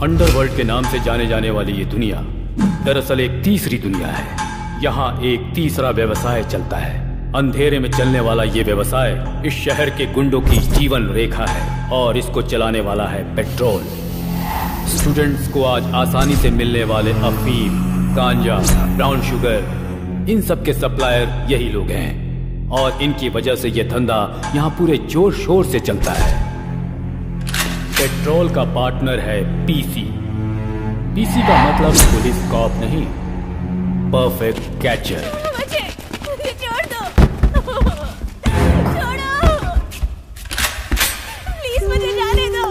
Underworld के नाम से जाने जाने वाली ये दुनिया दरअसल एक तीसरी दुनिया है। यहाँ एक तीसरा व्यवसाय चलता है। अंधेरे में चलने वाला ये व्यवसाय इस शहर के गुंडों की जीवन रेखा है और इसको चलाने वाला है पेट्रोल। स्टूडेंट्स को आज आसानी से मिलने वाले अफीम, गांजा, ब्राउन शुगर, इन सब के सप्लायर यही लोग हैं और इनकी वजह से ये धंधा यहाँ पूरे जोर शोर से चलता है। पेट्रोल का पार्टनर है पीसी। पीसी का मतलब पुलिस कॉप नहीं, परफेक्ट कैचर। मुझे छोड़ दो, छोड़ो, प्लीज मुझे जाने दो,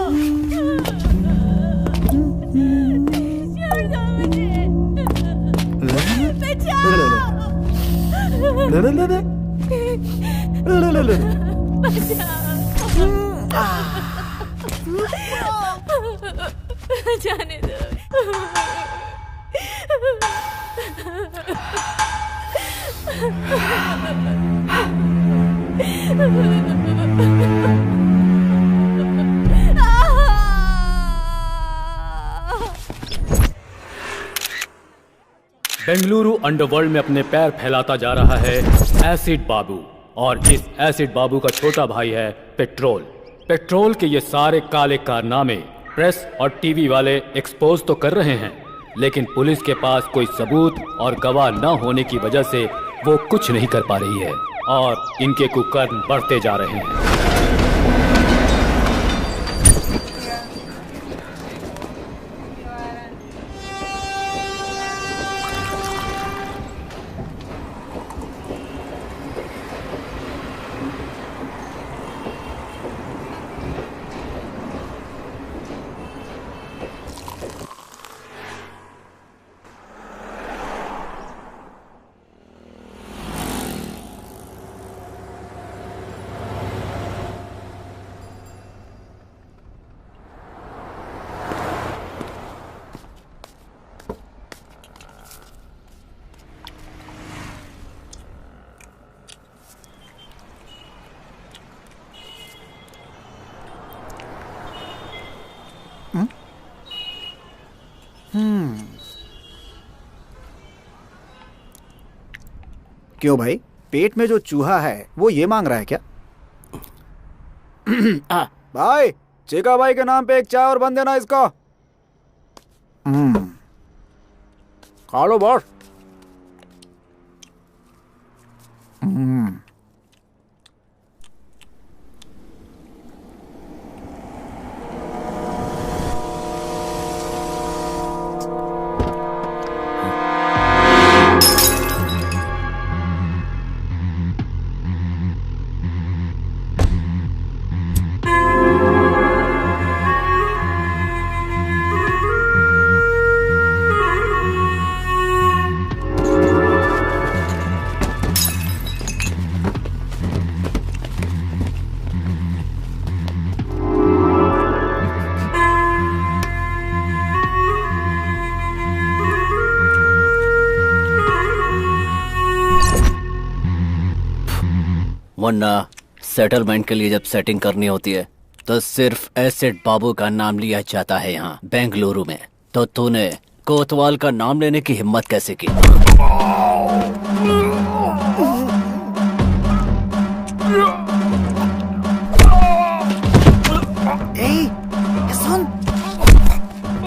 छोड़ दो मुझे, जाने दो। बेंगलुरु अंडरवर्ल्ड में अपने पैर फैलाता जा रहा है एसिड बाबू, और इस एसिड बाबू का छोटा भाई है पेट्रोल। पेट्रोल के ये सारे काले कारनामे प्रेस और टीवी वाले एक्सपोज तो कर रहे हैं, लेकिन पुलिस के पास कोई सबूत और गवाह न होने की वजह से वो कुछ नहीं कर पा रही है और इनके कुकर्म बढ़ते जा रहे हैं। क्यों भाई, पेट में जो चूहा है वो ये मांग रहा है क्या? भाई, चेका भाई के नाम पे एक चाय और बन देना इसको। खा लो बॉस। वरना सेटलमेंट के लिए जब सेटिंग करनी होती है तो सिर्फ एसिड बाबू का नाम लिया जाता है यहाँ बेंगलुरु में। तो तूने कोतवाल का नाम लेने की हिम्मत कैसे की? सुन,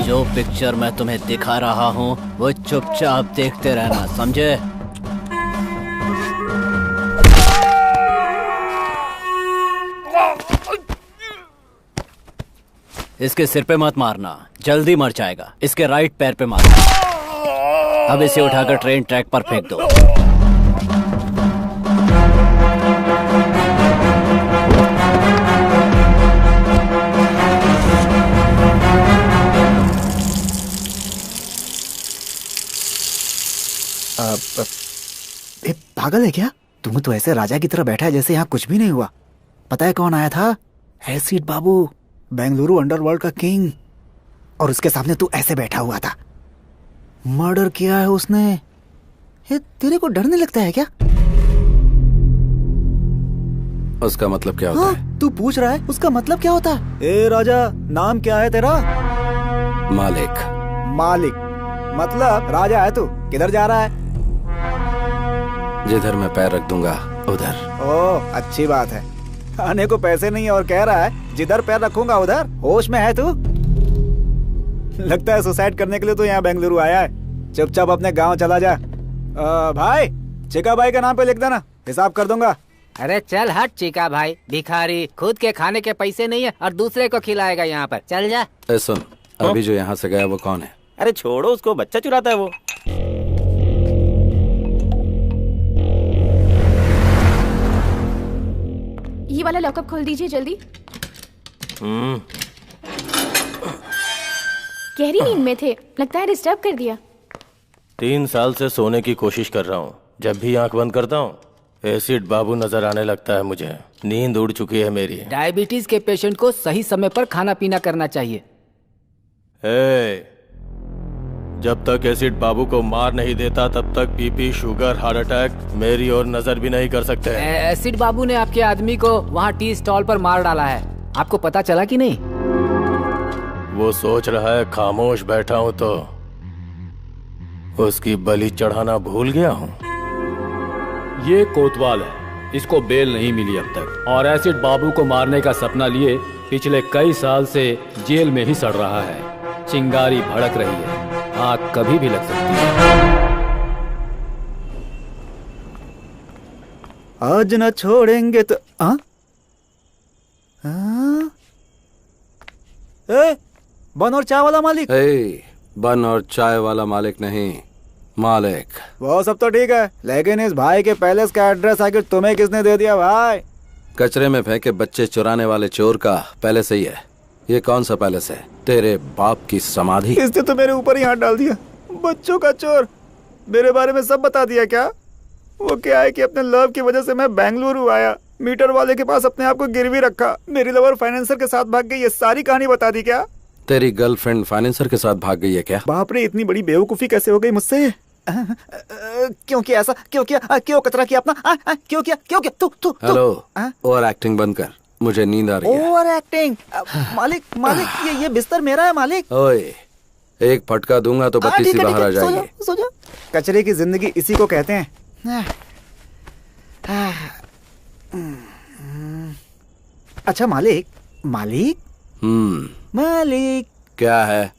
जो पिक्चर मैं तुम्हें दिखा रहा हूँ वो चुपचाप देखते रहना, समझे? इसके सिर पे मत मारना, जल्दी मर जाएगा। इसके राइट पैर पे मारना। अब इसे उठाकर ट्रेन ट्रैक पर फेंक दो। पागल है क्या? तुम तो ऐसे राजा की तरह बैठा है जैसे यहाँ कुछ भी नहीं हुआ। पता है कौन आया था? एसिड बाबू, बेंगलुरु अंडरवर्ल्ड का किंग। और उसके सामने तू ऐसे बैठा हुआ था। मर्डर किया है उसने। तेरे को डर नहीं लगता है क्या? उसका मतलब क्या होता है? तू पूछ रहा है उसका मतलब क्या होता है? ए राजा, नाम क्या है तेरा? मालिक। मालिक मतलब राजा है तू? किधर जा रहा है? जिधर मैं पैर रख दूंगा उधर। ओह अच्छी बात है। आने को पैसे नहीं है और कह रहा है जिधर पैर रखूंगा उधर। होश में है तू? लगता है सुसाइड करने के लिए तो यहाँ बेंगलुरु आया है। चुपचाप अपने गांव चला जा। भाई चिका भाई का नाम पे लिख देना, हिसाब कर दूंगा। अरे चल हट चिका भाई, भिखारी, खुद के खाने के पैसे नहीं है और दूसरे को खिलाएगा यहाँ पर। चल जा। सुन, अभी जो यहाँ से गया वो कौन है? अरे छोड़ो उसको, बच्चा चुराता है वो। ये वाला लॉकअप खोल दीजिए जल्दी। गहरी नींद में थे, लगता है डिस्टर्ब कर दिया। 3 साल से सोने की कोशिश कर रहा हूँ। जब भी आंख बंद करता हूँ एसिड बाबू नजर आने लगता है मुझे। नींद उड़ चुकी है मेरी। डायबिटीज के पेशेंट को सही समय पर खाना पीना करना चाहिए। जब तक एसिड बाबू को मार नहीं देता तब तक बीपी, शुगर, हार्ट अटैक मेरी और नजर भी नहीं कर सकते। एसिड बाबू ने आपके आदमी को वहाँ टी स्टॉल पर मार डाला है, आपको पता चला कि नहीं? वो सोच रहा है खामोश बैठा हूँ तो उसकी बलि चढ़ाना भूल गया हूँ। ये कोतवाल है, इसको बेल नहीं मिली अब तक और एसिड बाबू को मारने का सपना लिए पिछले कई साल से जेल में ही सड़ रहा है। चिंगारी भड़क रही है, आग कभी भी लग सकती है। आज न छोड़ेंगे तो बन और चाय वाला मालिक। बन और चाय वाला मालिक नहीं, मालिक। वो सब तो ठीक है, लेकिन इस भाई के पैलेस का एड्रेस आखिर तुम्हें किसने दे दिया भाई? कचरे में फेंके बच्चे चुराने वाले चोर का पैलेस ही है। ये कौन सा पैलेस है? तेरे बाप की समाधि। इसने तो मेरे ऊपर ही हाथ डाल दिया। बच्चों का चोर, मेरे बारे में सब बता दिया क्या? वो क्या है कि अपने लव की वजह से मैं बेंगलुरु आया, मीटर वाले के पास अपने आप को गिरवी रखा, मेरी लवर फाइनेंसर के साथ भाग गई, ये सारी कहानी बता दी क्या? तेरी गर्लफ्रेंड फाइनेंसर के साथ भाग गई है क्या? बाप रे, इतनी बड़ी बेवकूफी कैसे हो गई मुझसे? क्यों किया ऐसा? क्यों किया? क्यों कचरा किया अपना? क्यों किया? क्यों किया? तू हेलो, ओवर एक्टिंग बंद कर, मुझे नींद आ रही है। Over acting? मालिक मालिक, ये बिस्तर मेरा है मालिक। ओए, एक फटका दूंगा तो बत्ती सी बाहर आ जाएगी। सो जा। कचरे की जिंदगी इसी को कहते हैं। अच्छा मालिक, मालिक मालिक, क्या है?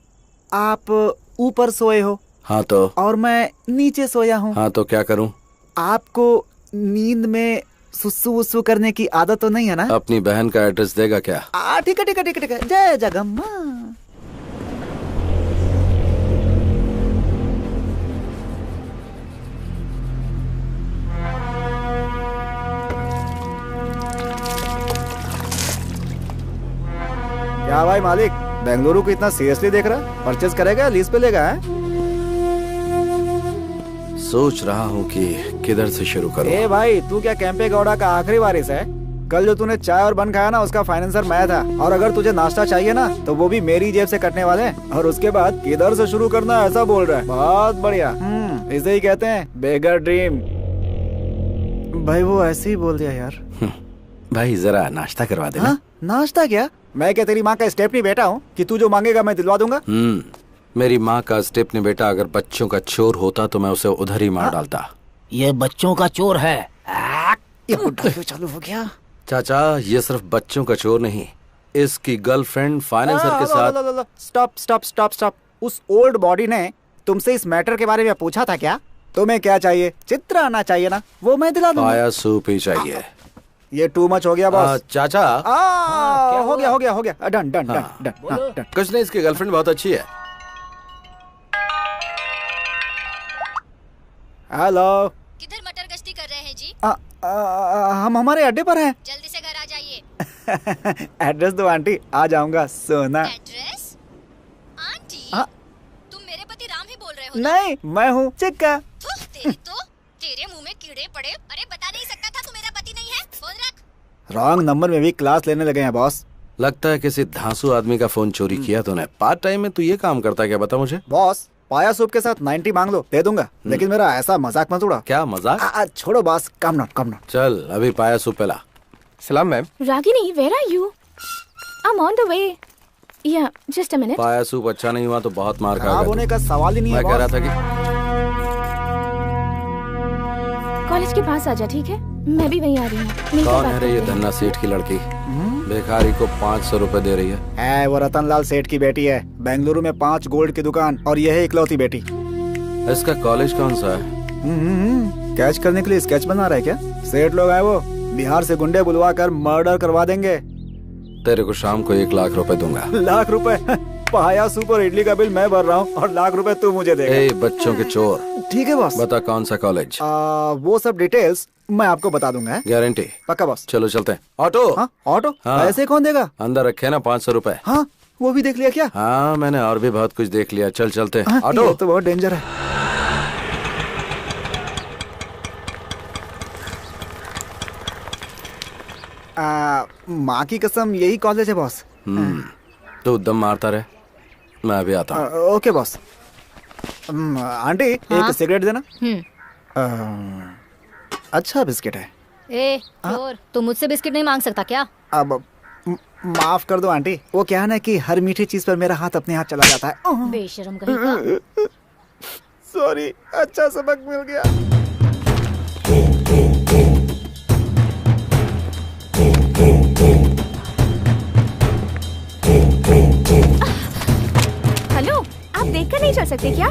आप ऊपर सोए हो? हाँ तो? और मैं नीचे सोया हूँ। हाँ तो क्या करूँ? आपको नींद में सुसु वुसु करने की आदत तो नहीं है ना? अपनी बहन का एड्रेस देगा क्या? ठीक है ठीक है ठीक है ठीक है। जय जगम्मा। क्या भाई मालिक, बेंगलुरु को इतना सीरियसली देख रहा? परचेज करेगा, लीज पे लेगा? सोच रहा हूँ कि किधर से शुरू करूँ। ए भाई, तू क्या कैंपे गौड़ा का आखिरी वारिस है? कल जो तूने चाय और बन खाया ना, उसका फाइनेंसर मैं था। और अगर तुझे नाश्ता चाहिए ना तो वो भी मेरी जेब से कटने वाले हैं। और उसके बाद किधर से शुरू करना ऐसा बोल रहा है। बहुत बढ़िया। इसे ही कहते हैं बेगर ड्रीम। भाई वो ऐसे ही बोल दिया यार। भाई जरा नाश्ता करवा देना। नाश्ता क्या? मैं क्या तेरी माँ का स्टेपनी बेटा हूँ कि तू जो मांगेगा मैं दिलवा दूंगा? मेरी माँ का स्टेपनी बेटा अगर बच्चों का चोर होता तो मैं उसे उधर ही मार डालता। ये बच्चों का चोर है। ये बुड्ढा क्यों चालू हो गया? चाचा, ये सिर्फ बच्चों का चोर नहीं, इसकी गर्लफ्रेंड फाइनेंसर के साथ। Stop stop stop stop. उस ओल्ड बॉडी ने तुमसे इस मैटर के बारे में पूछा था क्या? तुम्हें क्या चाहिए? चित्र आना चाहिए ना, वो मैं दिला दूंगा। पाया सूप ही चाहिए। ये टू मच हो गया बॉस। चाचा, हो गया हो गया हो गया। Done done done done. कुछ नहीं, इसकी गर्लफ्रेंड बहुत अच्छी है। हेलो, किधर मटर गश्ती कर रहे हैं जी? हम हमारे अड्डे पर हैं। जल्दी से घर आ जाइए। एड्रेस दो आंटी, आ जाऊंगा। सोना। एड्रेस? आंटी, तुम मेरे पति राम ही बोल रहे हो? नहीं, मैं हूँ चिक्का। तेरे मुंह में कीड़े पड़े। अरे बता नहीं सकता था तू मेरा पति नहीं है? फोन रख। रॉन्ग नंबर में भी क्लास लेने लगे हैं बॉस। लगता है किसी धांसू आदमी का फोन चोरी किया तूने। पार्ट टाइम में तू ये काम करता है क्या, बता मुझे? बॉस, पाया सूप के साथ 90 मांग लो, दे दूंगा। लेकिन मेरा ऐसा मजाक मत उड़ा। क्या मजाक? छोड़ो बॉस, कम नॉट। चल अभी पाया सूप पिला। सलाम ma'am. Ragini, where are you? I'm on the way. या जस्ट अ मिनट। पाया सूप अच्छा नहीं हुआ तो बहुत मार खराब खाएगा होने तू। का सवाल ही नहीं है मैं कह रहा बॉस। था कि कॉलेज के पास आ जा, ठीक है? मैं भी वहीं आ रही हूँ। मिलकर कौन बात है रे ये करते हैं। धन्ना सेठ की लड़की? भिखारी को 500 रुपए दे रही है। वो रतनलाल सेठ की बेटी है। बेंगलुरु में 5 गोल्ड की दुकान और यह है इकलौती बेटी। इसका कॉलेज कौन सा है? कैच करने के लिए स्केच बना रहा है क्या? सेठ लोग आए वो बिहार से गुंडे बुलवा कर मर्डर करवा देंगे। तेरे को शाम को 1 लाख रुपए दूंगा। लाख रुपए? पाया सूप और इडली का बिल मैं भर रहा हूँ और लाख रुपए तू मुझे देगा। ए बच्चों के चोर, ठीक है बॉस। बता कौन सा कॉलेज? वो सब डिटेल्स मैं आपको बता दूंगा। गारंटी? पक्का बॉस। चलो चलते हैं। ऑटो? हाँ ऑटो? हाँ। पैसे कौन देगा? अंदर रखे ना 500 रुपए। हाँ वो भी देख लिया क्या? हाँ मैंने और भी बहुत कुछ देख लिया। चल चलते हैं। हाँ, ऑटो? ये तो बहुत डेंजर है। माँ की कसम यही कॉलेज है बॉस। तू दम मारता रहे, मैं अभी आता हूँ। Okay boss. आंटी एक सिगरेट देना। अच्छा बिस्किट है। ए चोर, तू मुझसे बिस्किट नहीं मांग सकता क्या? अब माफ कर दो आंटी, वो क्या है ना कि हर मीठी चीज पर मेरा हाथ अपने हाथ चला जाता है। बेशरम कहीं का। सॉरी, अच्छा सबक मिल गया। हेलो, आप देखकर नहीं चल सकते क्या?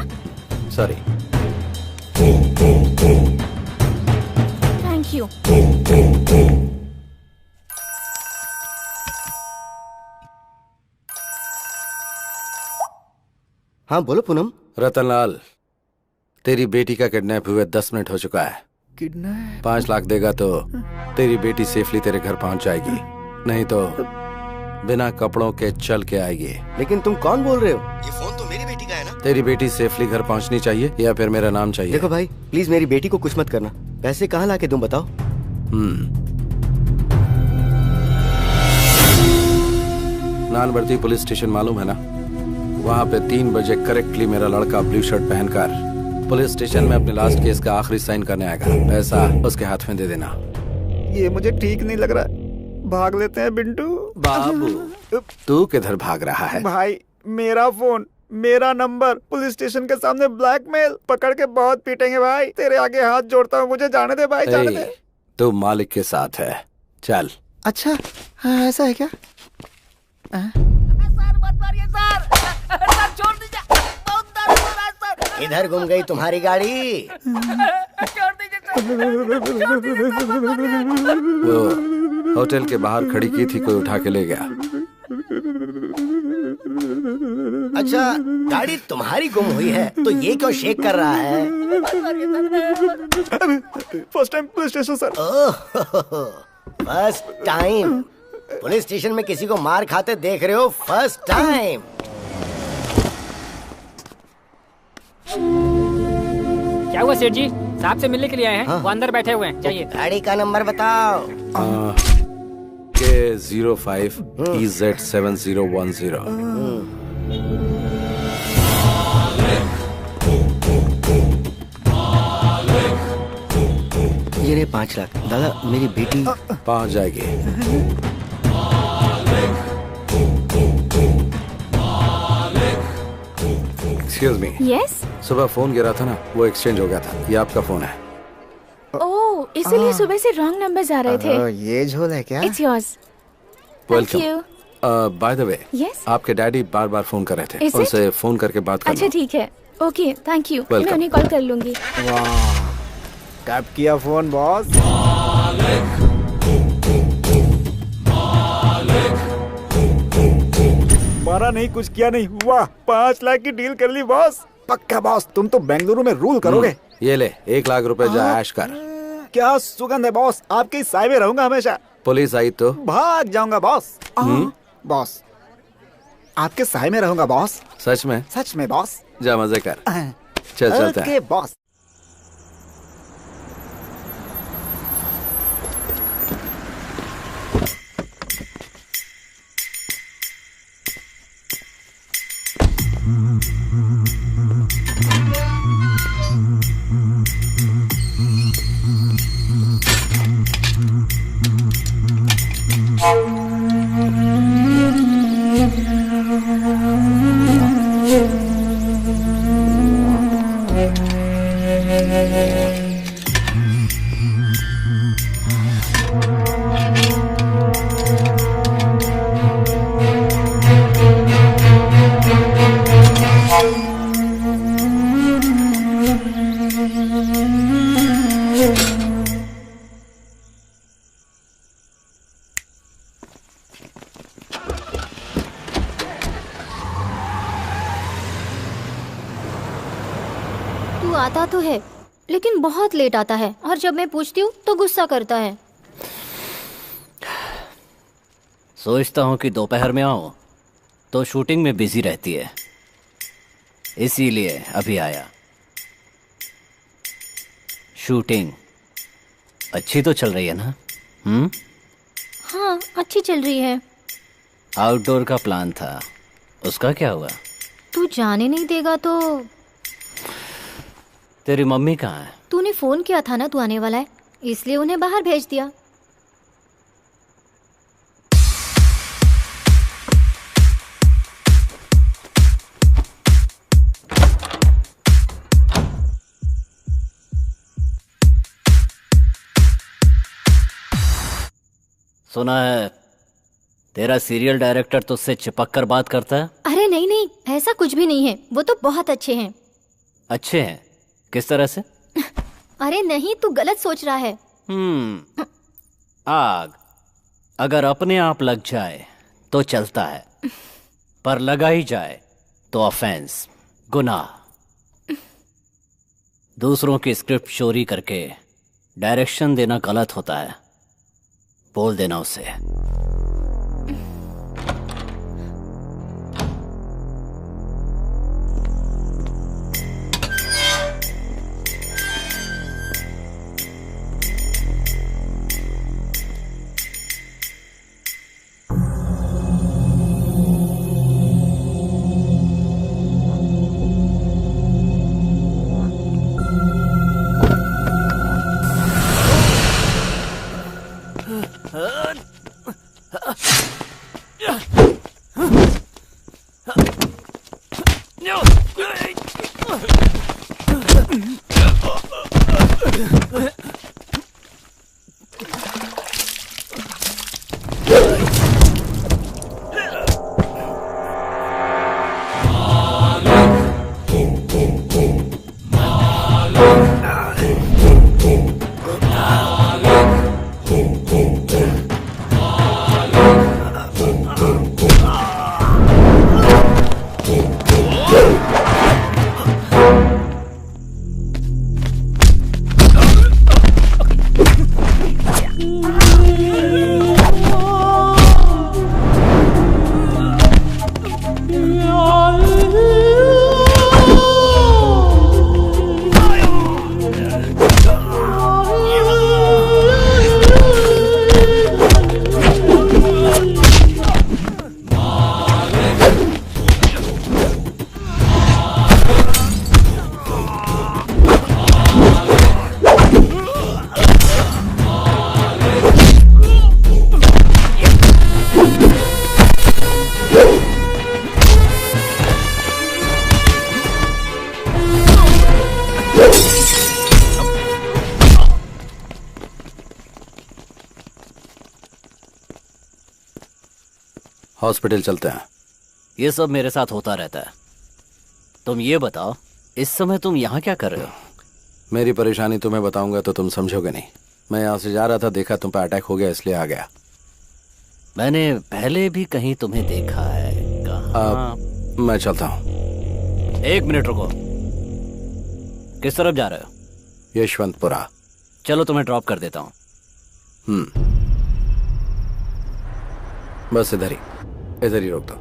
सॉरी। Thank you. हाँ बोलो पूनम। रतनलाल, तेरी बेटी का किडनैप हुए 10 मिनट हो चुका है। किडनैप? 5 लाख देगा तो तेरी बेटी सेफली तेरे घर पहुंच जाएगी, नहीं तो बिना कपड़ों के चल के आएगी। लेकिन तुम कौन बोल रहे हो? ये फोन तो मेरी बेटी का है ना? तेरी बेटी सेफली घर पहुंचनी चाहिए या फिर मेरा नाम चाहिए? देखो भाई, प्लीज मेरी बेटी को कुछ मत करना। पैसे कहाँ लाके तुम बताओ। नानवर्ती पुलिस स्टेशन मालूम है ना? वहाँ पे 3 बजे करेक्टली मेरा लड़का ब्लू शर्ट पहनकर पुलिस स्टेशन में अपने लास्ट केस का आखिरी साइन करने आएगा। पैसा उसके हाथ में दे देना। ये मुझे ठीक नहीं लग रहा। भाग लेते हैं बिंटू। बाबू, तू किधर भाग रहा है? भाई मेरा फोन, मेरा नंबर, पुलिस स्टेशन के सामने ब्लैकमेल, पकड़ के बहुत पीटेंगे भाई। तेरे आगे हाथ जोड़ता हूँ, मुझे जाने दे भाई, जाने दे। तू मालिक के साथ है, चल। अच्छा हाँ, ऐसा है क्या? इधर घूम गई तुम्हारी गाड़ी। वो होटल के बाहर खड़ी की थी, कोई उठा के ले गया। अच्छा, गाड़ी तुम्हारी गुम हुई है तो ये क्यों शेक कर रहा है? First time police station sir. First time police station में किसी को मार खाते देख रहे हो? First time. क्या हुआ सेठ जी? साहब से मिलने के लिए आए हैं। वो अंदर बैठे हुए हैं, जाइए। गाड़ी का नंबर बताओ। K05 EZ7010। ये रहे 5 लाख। दादा मेरी बेटी पहुंच जाएगी। Excuse me. यस। सुबह फोन गिरा था ना, वो एक्सचेंज हो गया था। ये आपका फोन है। ओह, इसीलिए सुबह से रॉन्ग नंबर्स आ रहे थे। ये झोल है क्या? It's yours. Thank you. By the way, yes. आपके डैडी बार बार फोन कर रहे थे। Is it? उनसे फोन करके बात अच्छा करना। ठीक है, ओके थैंक यू। मैं Welcome. उन्हें कॉल कर लूंगी। वाह, टैप किया फोन बॉस। मारा नहीं, कुछ किया नहीं। वाह, 5 लाख की डील कर ली बॉस। पक्का बॉस, तुम तो बेंगलुरु में रूल करोगे। ये ले 1 लाख रुपए, जा ऐश कर। क्या सुगंध है बॉस, आपके साय में रहूंगा हमेशा। पुलिस आई तो भाग जाऊंगा बॉस। बॉस, आपके साय में रहूंगा बॉस। सच में? सच में बॉस। जा मजे कर। चल चलते हैं। Okay boss. तू आता तो है लेकिन बहुत लेट आता है, और जब मैं पूछती हूँ तो गुस्सा करता है। सोचता हूँ कि दोपहर में आऊँ तो शूटिंग में बिजी रहती है, इसीलिए अभी आया। शूटिंग अच्छी तो चल रही है ना? हाँ, अच्छी चल रही है। आउटडोर का प्लान था, उसका क्या हुआ? तू जाने नहीं देगा तो? तेरी मम्मी कहाँ है? तूने फोन किया था ना तू आने वाला है, इसलिए उन्हें बाहर भेज दिया। सुना है तेरा सीरियल डायरेक्टर तुझसे चिपक कर बात करता है? अरे नहीं नहीं, ऐसा कुछ भी नहीं है, वो तो बहुत अच्छे हैं। अच्छे हैं? किस तरह से? अरे नहीं, तू गलत सोच रहा है। आग अगर अपने आप लग जाए तो चलता है, पर लगा ही जाए तो ऑफेंस, गुनाह। दूसरों की स्क्रिप्ट चोरी करके डायरेक्शन देना गलत होता है, बोल देना उसे। हॉस्पिटल चलते हैं। ये सब मेरे साथ होता रहता है। तुम ये बताओ, इस समय तुम यहाँ क्या कर रहे हो? मेरी परेशानी तुम्हें बताऊंगा तो तुम समझोगे नहीं। मैं यहाँ से जा रहा था, देखा तुम पे अटैक हो गया, इसलिए आ गया। मैंने पहले भी कहीं तुम्हें देखा है। कहाँ? मैं चलता हूँ। 1 मिनट रुको। किस तरफ जा रहे हो? यशवंतपुरा। चलो तुम्हें ड्रॉप कर देता हूँ। बस इधर ही रोक दो।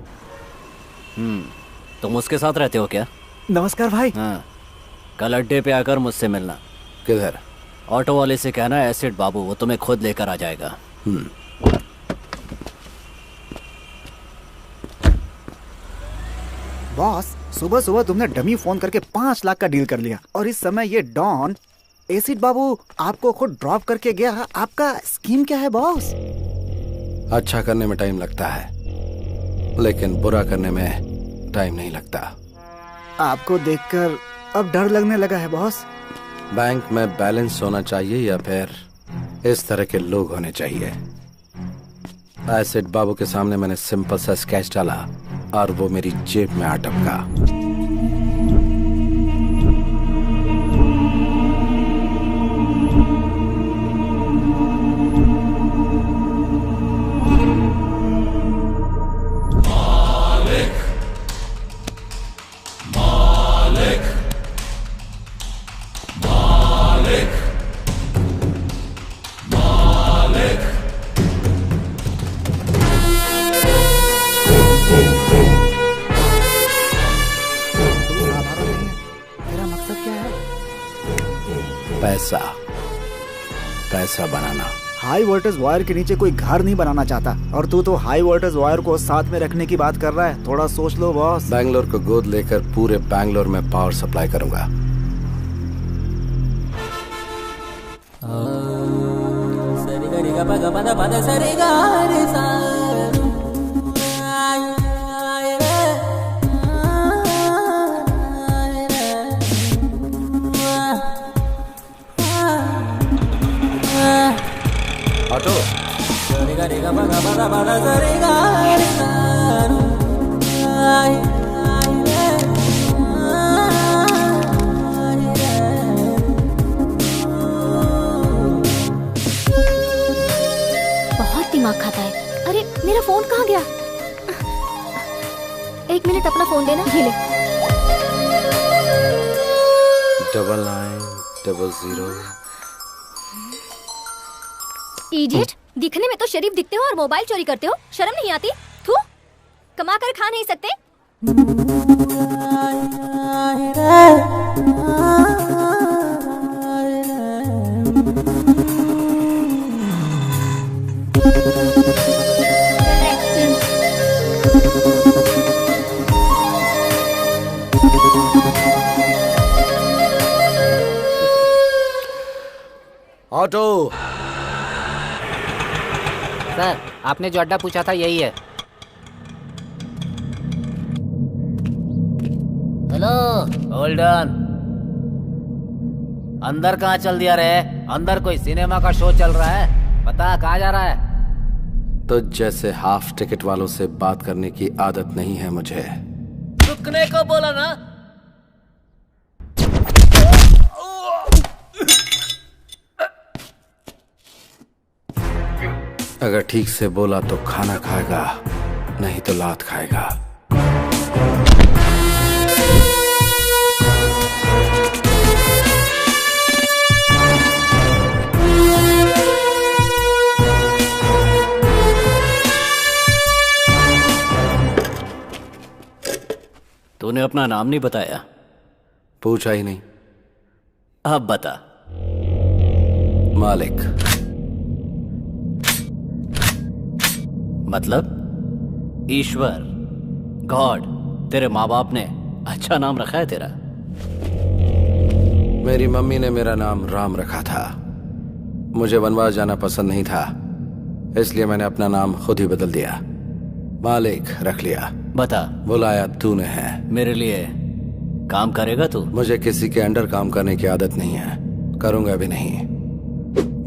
तुम उसके साथ रहते हो क्या? नमस्कार भाई। हाँ, कल अड्डे पे आकर मुझसे मिलना। किधर? ऑटो वाले से कहना एसिड बाबू, वो तुम्हें खुद लेकर आ जाएगा। बॉस, सुबह सुबह तुमने डमी फोन करके 5 लाख का डील कर लिया, और इस समय ये डॉन एसिड बाबू आपको खुद ड्रॉप करके गया। आपका स्कीम क्या है बॉस? अच्छा करने में टाइम लगता है, लेकिन बुरा करने में टाइम नहीं लगता। आपको देखकर अब डर लगने लगा है बॉस। बैंक में बैलेंस होना चाहिए या फिर इस तरह के लोग होने चाहिए? एसिड बाबू के सामने मैंने सिंपल सा स्केच डाला और वो मेरी जेब में आ टपका। पैसा, पैसा बनाना। हाई वोल्टेज वायर के नीचे कोई घर नहीं बनाना चाहता, और तू तो हाई वोल्टेज वायर को साथ में रखने की बात कर रहा है। थोड़ा सोच लो बॉस। बैंगलोर को गोद लेकर पूरे बैंगलोर में पावर सप्लाई करूंगा। ऑटो, बहुत दिमाग खाता है। अरे मेरा फोन कहाँ गया? 1 मिनट अपना फोन देना, ये ले। 9900। इडियट, दिखने में तो शरीफ दिखते हो और मोबाइल चोरी करते हो। शर्म नहीं आती? थू, कमा कर खा नहीं सकते? ऑटो, सर, आपने जो अड्डा पूछा था यही है। Hello, hold on. अंदर कहाँ चल दिया रे? अंदर कोई सिनेमा का शो चल रहा है। बता कहाँ जा रहा है? तो जैसे हाफ टिकट वालों से बात करने की आदत नहीं है मुझे। रुकने को बोला ना। अगर ठीक से बोला तो खाना खाएगा, नहीं तो लात खाएगा। तूने अपना नाम नहीं बताया। पूछा ही नहीं। अब बता। मालिक। मतलब ईश्वर, गॉड। तेरे माँ बाप ने अच्छा नाम रखा है तेरा। मेरी मम्मी ने मेरा नाम राम रखा था। मुझे वनवास जाना पसंद नहीं था, इसलिए मैंने अपना नाम खुद ही बदल दिया। मालिक रख लिया। बता। बुलाया तूने है। मेरे लिए काम करेगा तू? मुझे किसी के अंडर काम करने की आदत नहीं है, करूंगा भी नहीं।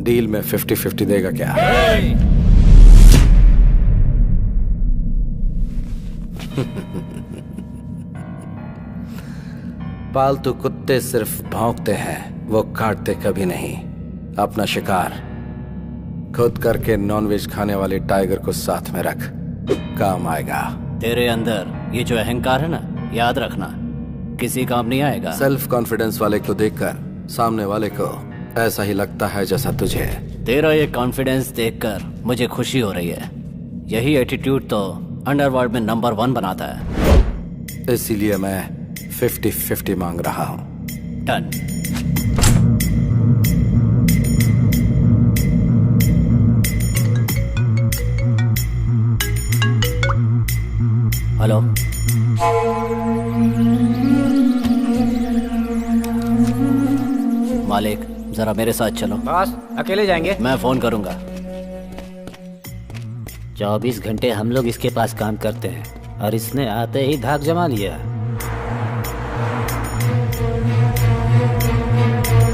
डील में 50-50 देगा क्या? पालतू कुत्ते सिर्फ भौंकते हैं, वो काटते कभी नहीं। अपना शिकार खुद करके नॉनवेज खाने वाले टाइगर को साथ में रख, काम आएगा। तेरे अंदर ये जो अहंकार है ना, याद रखना किसी काम नहीं आएगा। सेल्फ कॉन्फिडेंस वाले को देखकर सामने वाले को ऐसा ही लगता है जैसा तुझे। तेरा ये कॉन्फिडेंस देखकर मुझे खुशी हो रही है। यही एटीट्यूड तो अंडरवर्ल्ड में नंबर 1 बनाता है। इसीलिए मैं 50-50 मांग रहा हूं। डन। हेलो, मालिक जरा मेरे साथ चलो। बॉस, अकेले जाएंगे? मैं फोन करूंगा। 24 घंटे हम लोग इसके पास काम करते हैं और इसने आते ही धाक जमा लिया।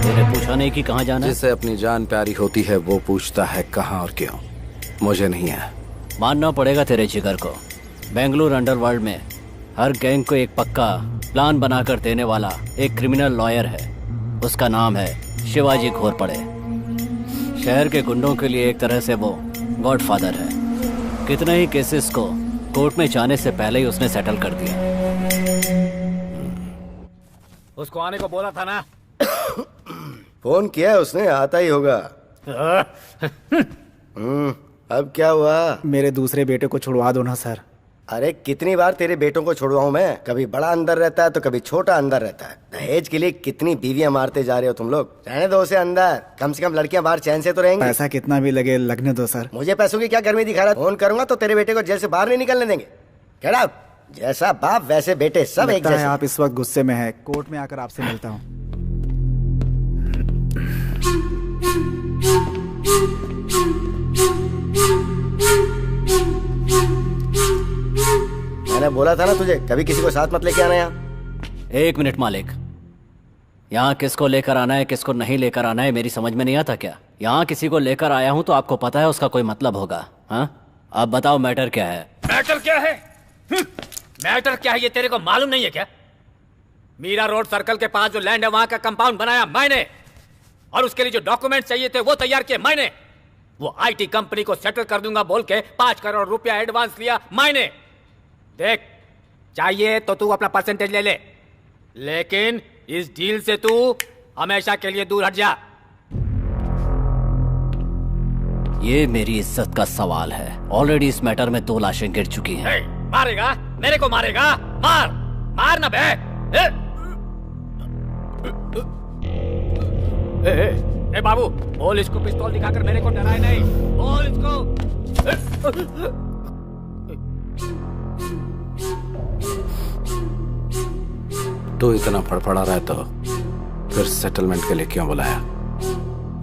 तेरे पूछा नहीं कि कहाँ जाना है? जिसे अपनी जान प्यारी होती है वो पूछता है कहाँ और क्यों। मुझे नहीं है। मानना पड़ेगा तेरे जिगर को। बेंगलुरु अंडरवर्ल्ड में हर गैंग को एक पक्का प्लान बनाकर देने वाला एक क्रिमिनल लॉयर है। उसका नाम है शिवाजी घोरपड़े। शहर के गुंडों के लिए एक तरह से वो गॉडफादर है। कितने ही केसेस को कोर्ट में जाने से पहले ही उसने सेटल कर दिया। उसको आने को बोला था ना। फोन किया उसने, आता ही होगा। अब क्या हुआ? मेरे दूसरे बेटे को छुड़वा दो ना सर। अरे कितनी बार तेरे बेटों को छोड़वाऊं मैं, कभी बड़ा अंदर रहता है तो कभी छोटा अंदर रहता है। दहेज के लिए कितनी बीवियां मारते जा रहे हो तुम लोग। रहने दो उसे अंदर, कम से कम लड़कियां बाहर चैन से तो रहेंगी। पैसा कितना भी लगे लगने दो सर। मुझे पैसों की क्या गर्मी दिखा रहा है? फोन करूंगा तो तेरे बेटे को जेल से बाहर नहीं निकलने देंगे। Get out. जैसा बाप वैसे बेटे, सब एक लगता है जैसे। आप इस वक्त गुस्से में हैं। कोर्ट में आकर आपसे मिलता हूँ। मैंने बोला था ना तुझे, कभी किसी को साथ मत लेके आना यहाँ। 1 मिनट मालिक, यहाँ किसको लेकर आना है किसको नहीं लेकर आना है मेरी समझ में नहीं आता क्या? यहाँ किसी को लेकर आया हूँ तो आपको पता है उसका कोई मतलब होगा। हाँ, अब बताओ मैटर क्या है? मैटर क्या है? मैटर क्या है ये तेरे को मालूम नहीं है क्या? मीरा रोड सर्कल के पास जो लैंड है वहां का कंपाउंड बनाया मैंने, और उसके लिए जो डॉक्यूमेंट चाहिए थे वो तैयार किए मैंने। वो आईटी कंपनी को सेटल कर दूंगा बोल के 5 करोड़ रुपया एडवांस लिया मैंने। देख, चाहिए तो तू अपना परसेंटेज ले ले, लेकिन इस डील से तू हमेशा के लिए दूर हट जा। ये मेरी इज्जत का सवाल है। ऑलरेडी इस मैटर में 2 लाशें गिर चुकी हैं। मारेगा? मेरे को मारेगा? मार मार ना बे। ए बाबू, बोल इसको पिस्तौल दिखाकर मेरे को डराए नहीं। बोल इसको। तो इतना फड़फड़ा रहा है तो फिर सेटलमेंट के लिए क्यों बुलाया?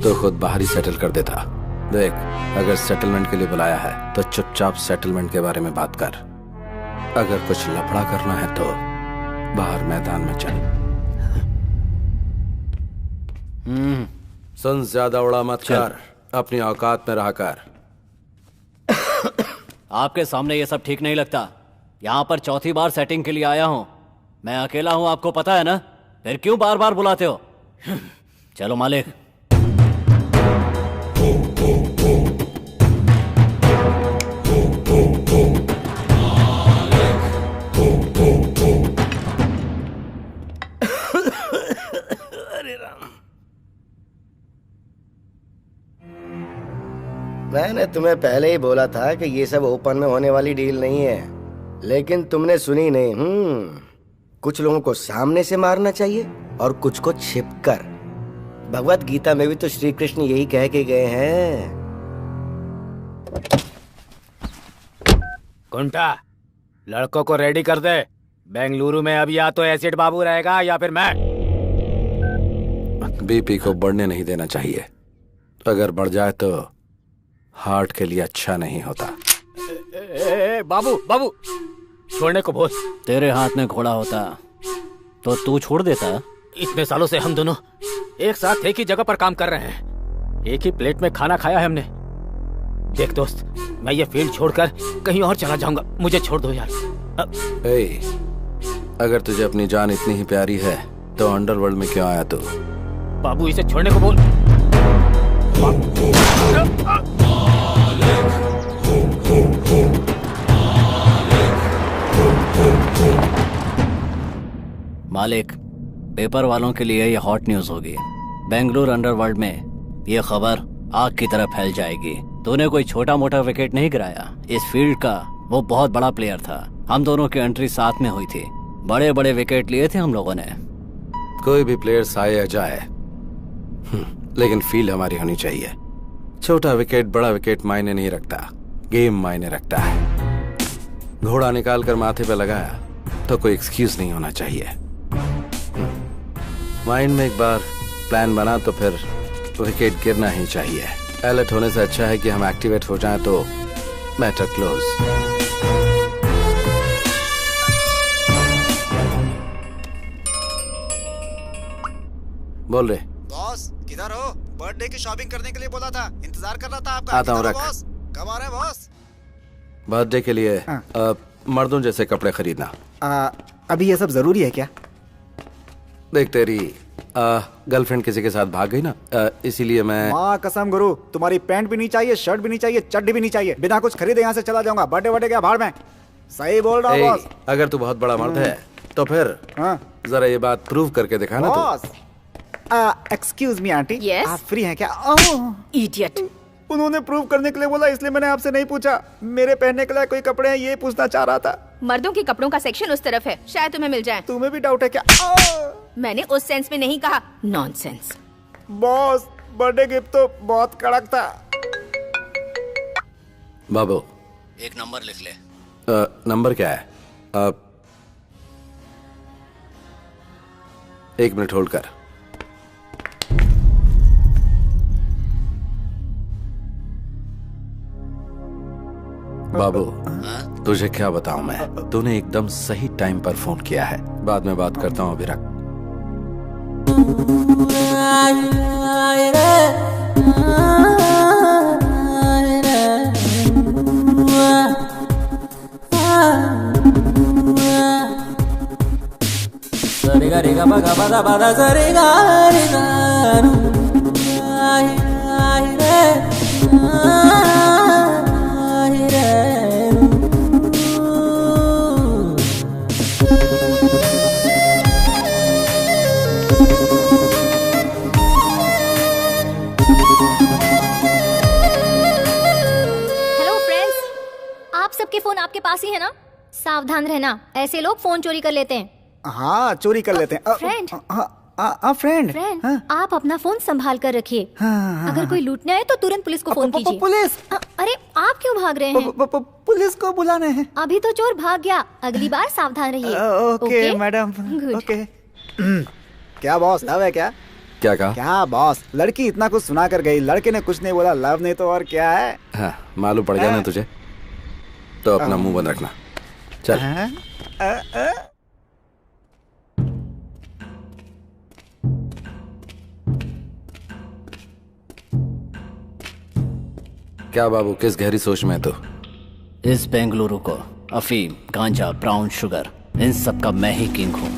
तो खुद बाहर ही सेटल कर देता। देख, अगर सेटलमेंट के लिए बुलाया है तो चुपचाप सेटलमेंट के बारे में बात कर। अगर कुछ लफड़ा करना है तो बाहर मैदान में चल। सुन, ज्यादा उड़ा मत कर, अपनी औकात में रहा कर। आपके सामने ये सब ठीक नहीं लगता। यहाँ पर 4थी बार सेटिंग के लिए आया हूँ। मैं अकेला हूँ, आपको पता है ना, फिर क्यों बार बार बुलाते हो? चलो मालिक। मैंने तुम्हें पहले ही बोला था कि ये सब ओपन में होने वाली डील नहीं है, लेकिन तुमने सुनी नहीं। कुछ लोगों को सामने से मारना चाहिए और कुछ को छिपकर। भगवत गीता में भी तो श्री कृष्ण यही कह के गए हैं। कुंटा, लड़कों को रेडी कर दे। बेंगलुरु में अब या तो एसिड बाबू रहेगा या फिर मैं। बीपी को बढ़ने नहीं देना चाहिए। अगर बढ़ जाए तो हार्ट के लिए अच्छा नहीं होता। बाबू बाबू, छोड़ने को बोल। तेरे हाथ में घोड़ा होता तो तू छोड़ देता। इतने सालों से हम दोनों एक साथ एक ही जगह पर काम कर रहे हैं, एक ही प्लेट में खाना खाया है हमने। देख दोस्त, मैं ये फील्ड छोड़कर कहीं और चला जाऊंगा, मुझे छोड़ दो यार। अगर तुझे अपनी जान इतनी ही प्यारी है तो अंडरवर्ल्ड में क्यों आया तू? बाबू, इसे छोड़ने को बोल। मालिक, पेपर वालों के लिए ये हॉट न्यूज होगी। बेंगलुरु अंडरवर्ल्ड में ये खबर आग की तरह फैल जाएगी। तूने कोई छोटा मोटा विकेट नहीं गिराया। इस फील्ड का वो बहुत बड़ा प्लेयर था। हम दोनों की एंट्री साथ में हुई थी। बड़े बड़े विकेट लिए थे हम लोगों ने। कोई भी प्लेयर आए या जाए, लेकिन फील्ड हमारी होनी चाहिए। छोटा विकेट बड़ा विकेट मायने नहीं रखता, गेम मायने रखता है। घोड़ा निकाल कर माथे पे लगाया तो कोई एक्सक्यूज नहीं होना चाहिए। माइंड में एक बार प्लान बना तो फिर विकेट गिरना ही चाहिए। अलर्ट होने से अच्छा है कि हम एक्टिवेट हो जाएं तो मैटर क्लोज। बोल रहे बॉस, किधर हो? बर्थडे की शॉपिंग करने के लिए बोला था, इंतजार कर रहा था आपका। आता हूँ, रख। बॉस, कब आ रहे हैं बॉस? बर्थडे के लिए मर्दों जैसे कपड़े खरीदना। अभी ये सब जरूरी है क्या? देख, तेरी गर्लफ्रेंड किसी के साथ भाग गई ना, इसीलिए मैं। माँ कसम गुरु, तुम्हारी पैंट भी नहीं चाहिए, शर्ट भी नहीं चाहिए, चड्डी भी नहीं चाहिए। बिना कुछ खरीदे यहाँ से चला जाऊंगा। बर्थडे बर्थडे क्या भाड़ में। सही बोल रहा हूँ बॉस। अगर तू बहुत बड़ा मर्द है तो फिर जरा ये बात प्रूव करके दिखाना। Boss, excuse me aunty, Yes? आप फ्री हैं क्या? इडियट, उन्होंने प्रूव करने के लिए बोला, इसलिए मैंने आपसे नहीं पूछा। मेरे पहनने के लिए कोई कपड़े हैं ये पूछना चाह रहा था। मर्दों के कपड़ों का सेक्शन उस तरफ है, शायद तुम्हें मिल जाए। तुम्हें भी डाउट है क्या? मैंने उस सेंस में नहीं कहा, नॉनसेंस। बॉस, बर्थडे गिफ्ट तो बहुत कड़क था। बाबू, एक नंबर लिख ले। नंबर क्या है? एक मिनट होल्ड कर। बाबू, तुझे क्या बताऊं मैं, तूने एकदम सही टाइम पर फोन किया है। बाद में बात करता हूं, अभी रख। सबके फोन आपके पास ही है ना? सावधान रहना, ऐसे लोग फोन चोरी कर लेते हैं। हाँ, चोरी कर लेते हैं। फ्रेंड, फ्रेंड, आप अपना फोन संभाल कर रखिए। अगर कोई लूटने आए तो तुरंत पुलिस को फोन कीजिए। पुलिस? अरे आप क्यों भाग रहे हैं? पुलिस को बुलाने हैं। अभी तो चोर भाग गया, अगली बार सावधान रहिए। Okay madam, okay. क्या बॉस, लव है क्या? क्या कहा? क्या बॉस, लड़की इतना कुछ सुना कर गई, लड़के ने कुछ नहीं बोला, लव नहीं तो और क्या है? हाँ, मालूम पड़ गया ना तुझे, तो अपना मुंह बंद रखना। चल। क्या बाबू, किस गहरी सोच में तो? इस बेंगलुरु को अफीम, गांजा, ब्राउन शुगर, इन सब का मैं ही किंग हूं।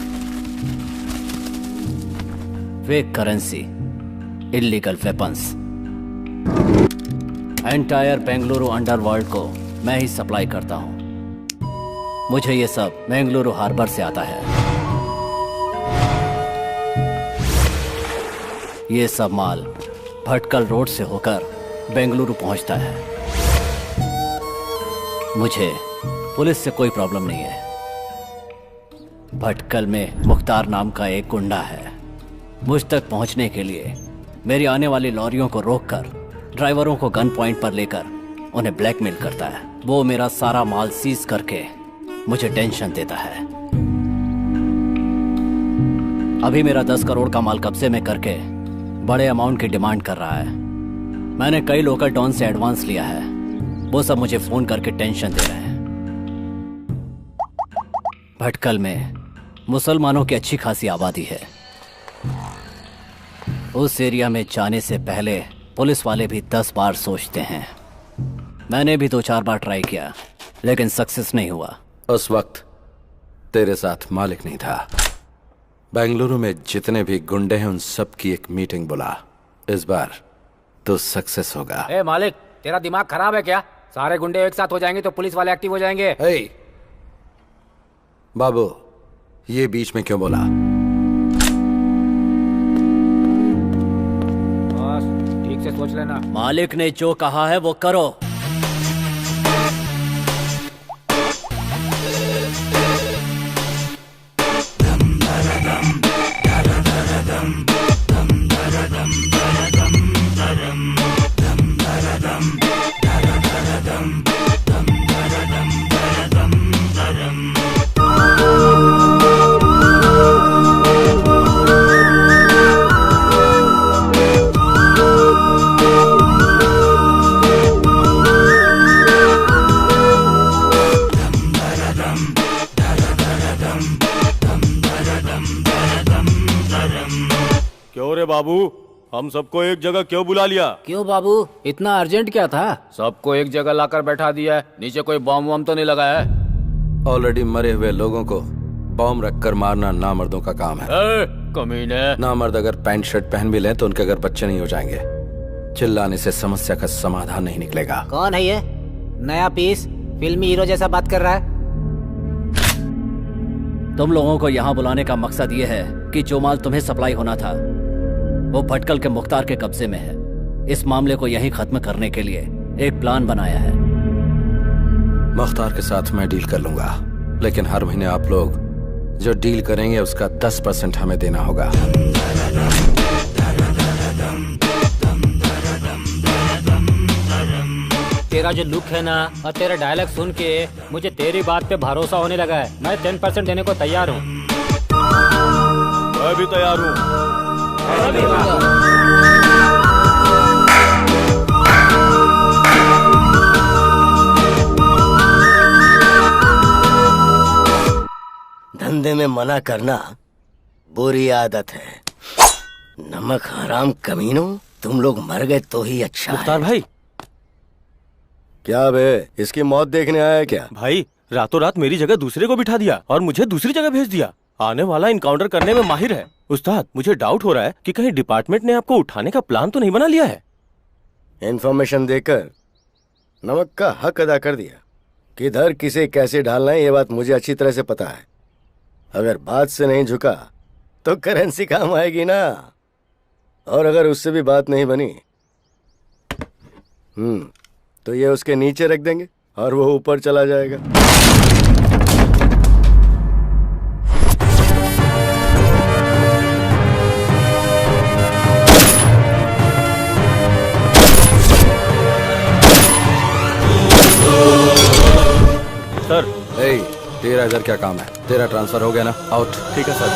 Fake currency, illegal weapons, entire Bengaluru underworld को मैं ही सप्लाई करता हूं। मुझे ये सब बेंगलुरु हार्बर से आता है। ये सब माल भटकल रोड से होकर बेंगलुरु पहुंचता है। मुझे पुलिस से कोई प्रॉब्लम नहीं है। भटकल में मुख्तार नाम का एक गुंडा है। मुझ तक पहुंचने के लिए मेरी आने वाली लॉरियों को रोककर ड्राइवरों को गन पॉइंट पर लेकर उन्हें ब्लैकमेल करता है। वो मेरा सारा माल सीज करके मुझे टेंशन देता है। अभी मेरा 10 करोड़ का माल कब्जे में करके बड़े अमाउंट की डिमांड कर रहा है। मैंने कई लोकल डॉन से एडवांस लिया है, वो सब मुझे फोन करके टेंशन दे रहे हैं। भटकल में मुसलमानों की अच्छी खासी आबादी है। उस एरिया में जाने से पहले पुलिस वाले भी 10 बार सोचते हैं। मैंने भी 2-4 बार ट्राई किया, लेकिन सक्सेस नहीं हुआ। उस वक्त तेरे साथ मालिक नहीं था। बेंगलुरु में जितने भी गुंडे हैं उन सब की एक मीटिंग बुला। इस बार तो सक्सेस होगा। ए मालिक, तेरा दिमाग खराब है क्या? सारे गुंडे एक साथ हो जाएंगे तो पुलिस वाले एक्टिव हो जाएंगे। बाबू, ये बीच में क्यों बोला? ठीक से सोच लेना। मालिक ने जो कहा है वो करो। क्यों रे बाबू, हम सबको एक जगह क्यों बुला लिया? क्यों बाबू, इतना अर्जेंट क्या था? सबको एक जगह लाकर बैठा दिया है। नीचे कोई बॉम्ब वॉम्ब तो नहीं लगाया है? ऑलरेडी मरे हुए लोगों को बॉम्ब रखकर मारना नामर्दों का काम है। कमीने। नामर्द अगर पैंट शर्ट पहन भी लें तो उनके अगर बच्चे नहीं हो जाएंगे। चिल्लाने से समस्या का समाधान नहीं निकलेगा। कौन है ये नया पीस? फिल्मी हीरो जैसा बात कर रहा है। तुम लोगों को यहाँ बुलाने का मकसद ये है कि जो माल तुम्हें सप्लाई होना था वो भटकल के मुख्तार के कब्जे में है। इस मामले को यहीं खत्म करने के लिए एक प्लान बनाया है। मुख्तार के साथ मैं डील कर लूंगा, लेकिन हर महीने आप लोग जो डील करेंगे उसका 10% हमें देना होगा। तेरा जो लुक है ना और तेरा डायलॉग सुन के मुझे तेरी बात पे भरोसा होने लगा है। मैं 10% देने को तैयार हूँ। मैं भी तैयार हूँ। धंधे में मना करना बुरी आदत है। नमक हराम कमीनों, तुम लोग मर गए तो ही अच्छा मुख्तार है। भाई। क्या बे, इसकी मौत देखने आया क्या? भाई रातों रात मेरी जगह दूसरे को बिठा दिया और मुझे दूसरी जगह भेज दिया। आने वाला इनकाउंटर करने में माहिर है। उस्ताद, मुझे डाउट हो रहा है कि कहीं डिपार्टमेंट ने आपको उठाने का प्लान तो नहीं बना लिया है। इन्फॉर्मेशन देकर नमक का हक अदा कर दिया। किधर किसे कैसे ढालना है ये बात मुझे अच्छी तरह से पता है। अगर बात से नहीं झुका तो करेंसी काम आएगी ना, और अगर उससे भी बात नहीं बनी तो ये उसके नीचे रख देंगे और वो ऊपर चला जाएगा। सर। तेरा इधर क्या काम है? तेरा ट्रांसफर हो गया ना? आउट। ठीक है सर।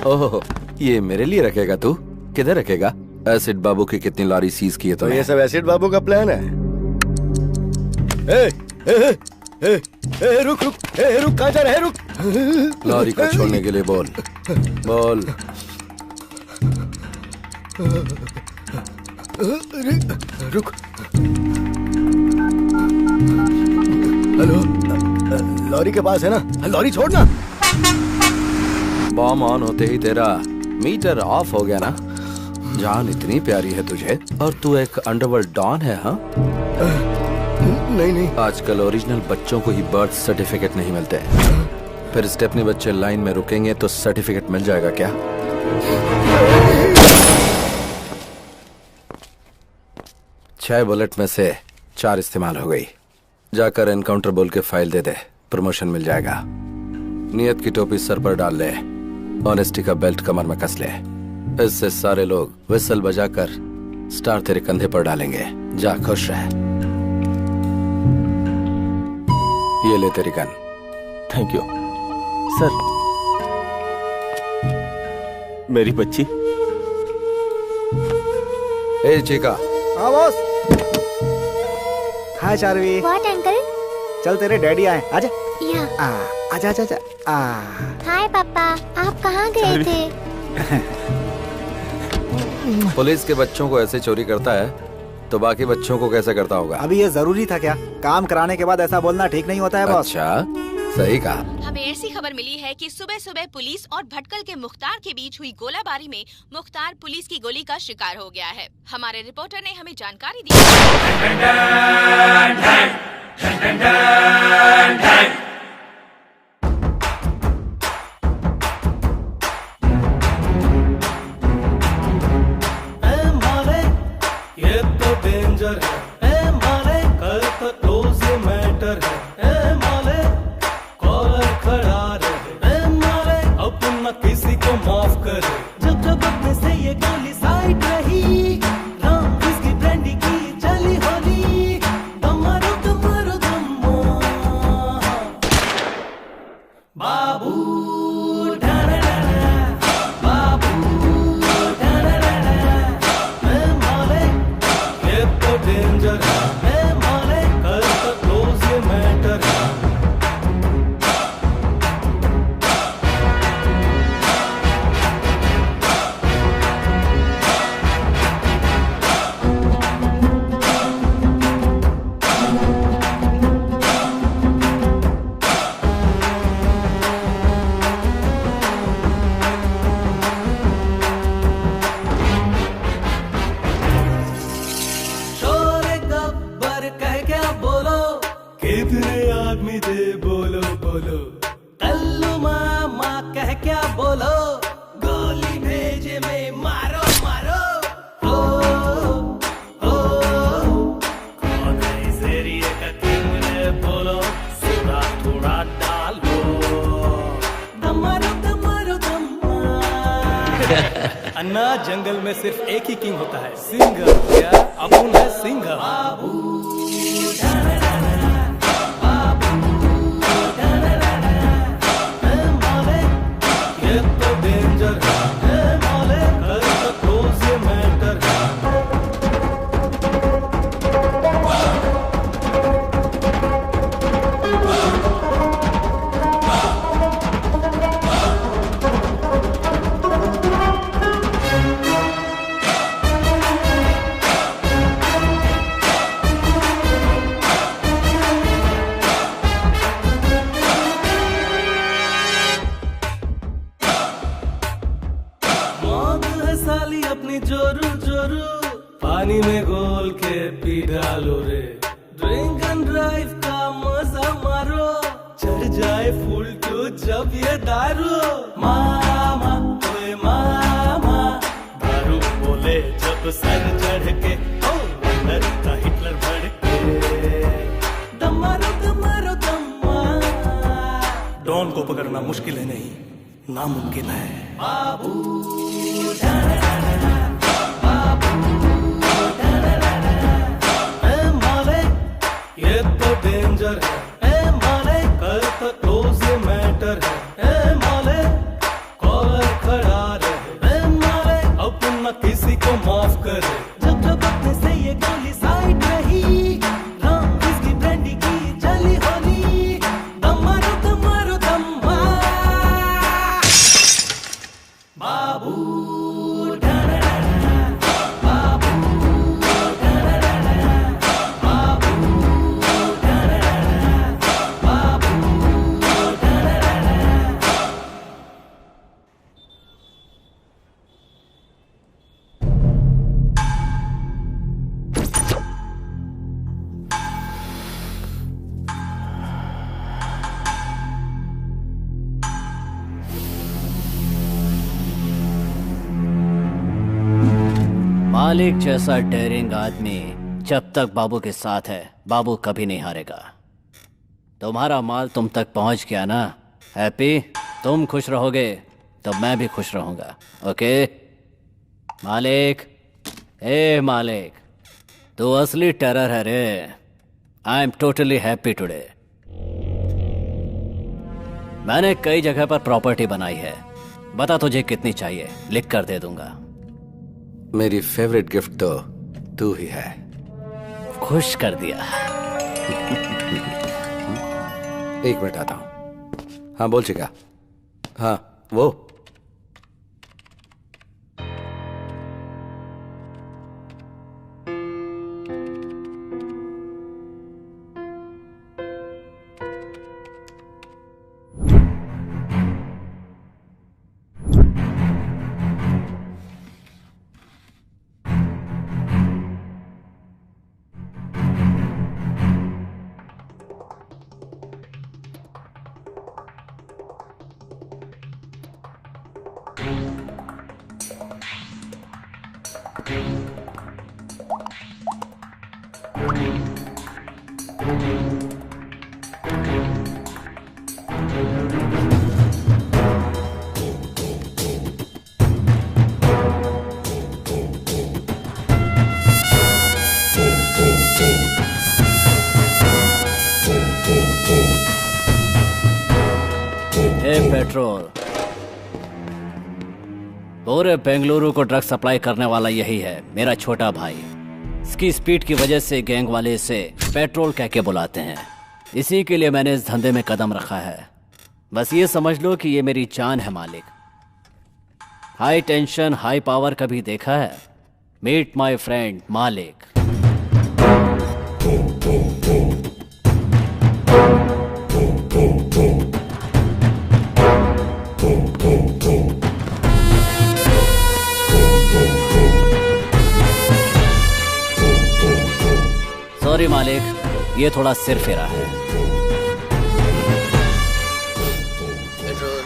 ओहो, ये मेरे लिए रखेगा तू? किधर रखेगा? एसिड बाबू की कितनी लॉरी सीज की है तो ये सब एसिड बाबू का प्लान है? रुक रुक, रुक, कहाँ जा रहा है? रुक। लॉरी को छोड़ने के लिए बोल। बोल। रुक। हेलो, लॉरी के पास है ना? लॉरी छोड़ना। बॉम्ब ऑन होते ही तेरा मीटर ऑफ हो गया ना? जान इतनी प्यारी है तुझे और तू एक अंडरवर्ल्ड डॉन है? हाँ, नहीं। आजकल ओरिजिनल बच्चों को ही बर्थ सर्टिफिकेट नहीं मिलते। फिर स्टेपनी बच्चे लाइन में रुकेंगे तो सर्टिफिकेट मिल जाएगा क्या? छह बुलेट में से 4 इस्तेमाल हो गई। जाकर एनकाउंटर बोल के फाइल दे दे, प्रमोशन मिल जाएगा। नियत की टोपी सर पर डाल ले, ऑनेस्टी का बेल्ट कमर में कस ले। इससे सारे लोग विसल बजाकर स्टार तेरे कंधे पर डालेंगे। जा, खुश रह। ये ले तेरी गन। Thank you sir. मेरी बच्ची। ए चिका। हाँ boss. Hi Charvi. What uncle? चल तेरे डैडी आए, आजा। या। आजा आजा आजा। हाय पापा, आप कहाँ गए थे? पुलिस के बच्चों को ऐसे चोरी करता है तो बाकी बच्चों को कैसे करता होगा? अभी ये जरूरी था क्या? काम कराने के बाद ऐसा बोलना ठीक नहीं होता है बॉस। अच्छा, सही कहा। हमें ऐसी खबर मिली है कि सुबह सुबह पुलिस और भटकल के मुख्तार के बीच हुई गोलाबारी में मुख्तार पुलिस की गोली का शिकार हो गया है। हमारे रिपोर्टर ने हमें जानकारी दी। ये तो डेंजर है, ए माले कर तो क्लोज मैटर है, ए माले कॉलर खड़ा रहे, ए माले अपना किसी को माफ करे। जब जब अपने से ये गोली साइड रही, राम इसकी ब्रांडी की चली होली, दमारो दमारो दम्मा बाबू डेंजर है, मारे कर तो क्लोज मैटर है। कितने आदमी थे बोलो बोलो, कल्लू मामा कह क्या बोलो, गोली भेजे में मारो मारो। रात डालो दमारो दमारो दम्मा। अन्ना जंगल में सिर्फ एक ही किंग होता है, सिंह। क्या अपुन है सिंह। बाबू ये तो डेंजर है माले, कर तो क्लोज ये मैटर है। साली अपनी जोरू जोरू पानी में घोल के पी डालो रे। ड्रिंक एंड ड्राइव का मजा मारो, चढ़ जाए फुल टू जब ये दारू। मामा ओए मामा, दारू बोले जब सर चढ़ के, ओ अंदर का हिटलर भड़ के। दमारो दमारो दम्मा। डॉन को पकड़ना मुश्किल है नहीं, नामुमकिन है। बाबू ये तो डेंजर है ए माले, कर तो क्लोज ये मैटर है ए माले। कॉलर खड़ा रहे ए माले, अपन न किसी को माफ करे। जब जब अपने से ये गोली साइड रही, राम इसकी ब्रांडी की चली होली। दमारो दमारो दम्मा। बाबू मालिक जैसा डेयरिंग आदमी जब तक बाबू के साथ है, बाबू कभी नहीं हारेगा। तुम्हारा माल तुम तक पहुंच गया ना हैप्पी? तुम खुश रहोगे तो मैं भी खुश रहूंगा। ओके मालिक? ए मालिक, तू असली टेरर है रे। I am totally happy today. मैंने कई जगह पर प्रॉपर्टी बनाई है, बता तुझे कितनी चाहिए, लिख कर दे दूंगा। मेरी फेवरेट गिफ्ट तो तू ही है। खुश कर दिया। एक मिनट आता हूं। हाँ बोल चिका। हाँ वो पेट्रोल पूरे बेंगलुरु को ड्रग सप्लाई करने वाला यही है, मेरा छोटा भाई। इसकी स्पीड की वजह से गैंग वाले इसे पेट्रोल कह के बुलाते हैं। इसी के लिए मैंने इस धंधे में कदम रखा है। बस ये समझ लो कि ये मेरी जान है मालिक। हाई टेंशन हाई पावर कभी देखा है? मीट माय फ्रेंड मालिक। सॉरी मालिक, ये थोड़ा सिर फेरा है। पेट्रोल,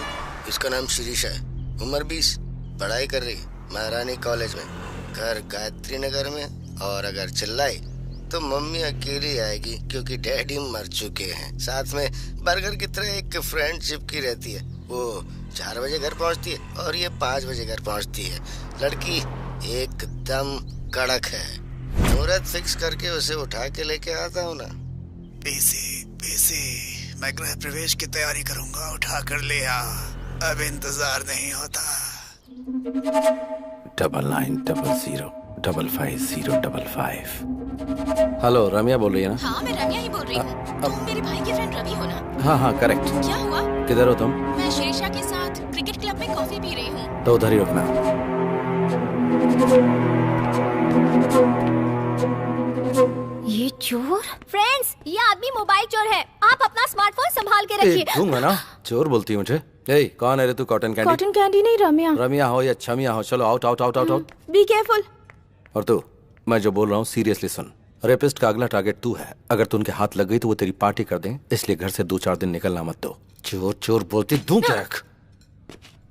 इसका नाम शिरीष है, उम्र 20, पढ़ाई कर रही महारानी कॉलेज में, घर गायत्री नगर में, और अगर चिल्लाई तो मम्मी अकेली आएगी क्योंकि डैडी मर चुके हैं। साथ में बर्गर की तरह एक फ्रेंडशिप की रहती है। वो 4 बजे घर पहुंचती है और ये 5 बजे घर पहुंचती है। लड़की एकदम कड़क है। मुहूर्त फिक्स करके उसे उठा के लेके आता हूँ ना। पीसी मैं गृह प्रवेश की तैयारी करूंगा, उठा कर ले आ। अब इंतजार नहीं होता। 9900550555। हेलो, रम्या बोल रही है ना? हाँ, मैं रम्या ही बोल रही हूँ। तुम मेरे भाई के फ्रेंड रवि हो ना? हाँ करेक्ट। क्या हुआ? किधर हो तुम? मैं शेरशाह के साथ क्रिकेट क्लब में कॉफी पी रही हूँ। तो उधर ही रुकना। ये चोर? फ्रेंड्स, ये आदमी मोबाइल चोर है। आप अपना स्मार्टफोन संभाल के रखिए। दूंगा ना। चोर बोलती है मुझे। ए, कौन है रे तू? Cotton candy? कॉटन कैंडी नहीं, रम्या। रम्या हो या छमिया हो, चलो out out out out out. Be careful. और तू, मैं जो बोल रहा हूँ सीरियसली सुन। रेपिस्ट का अगला टारगेट तू है। अगर तू उनके हाथ लग गई तो वो तेरी पार्टी कर दें, इसलिए घर से 2-4 दिन निकलना मत दो। चोर चोर बोलती दूं क्या?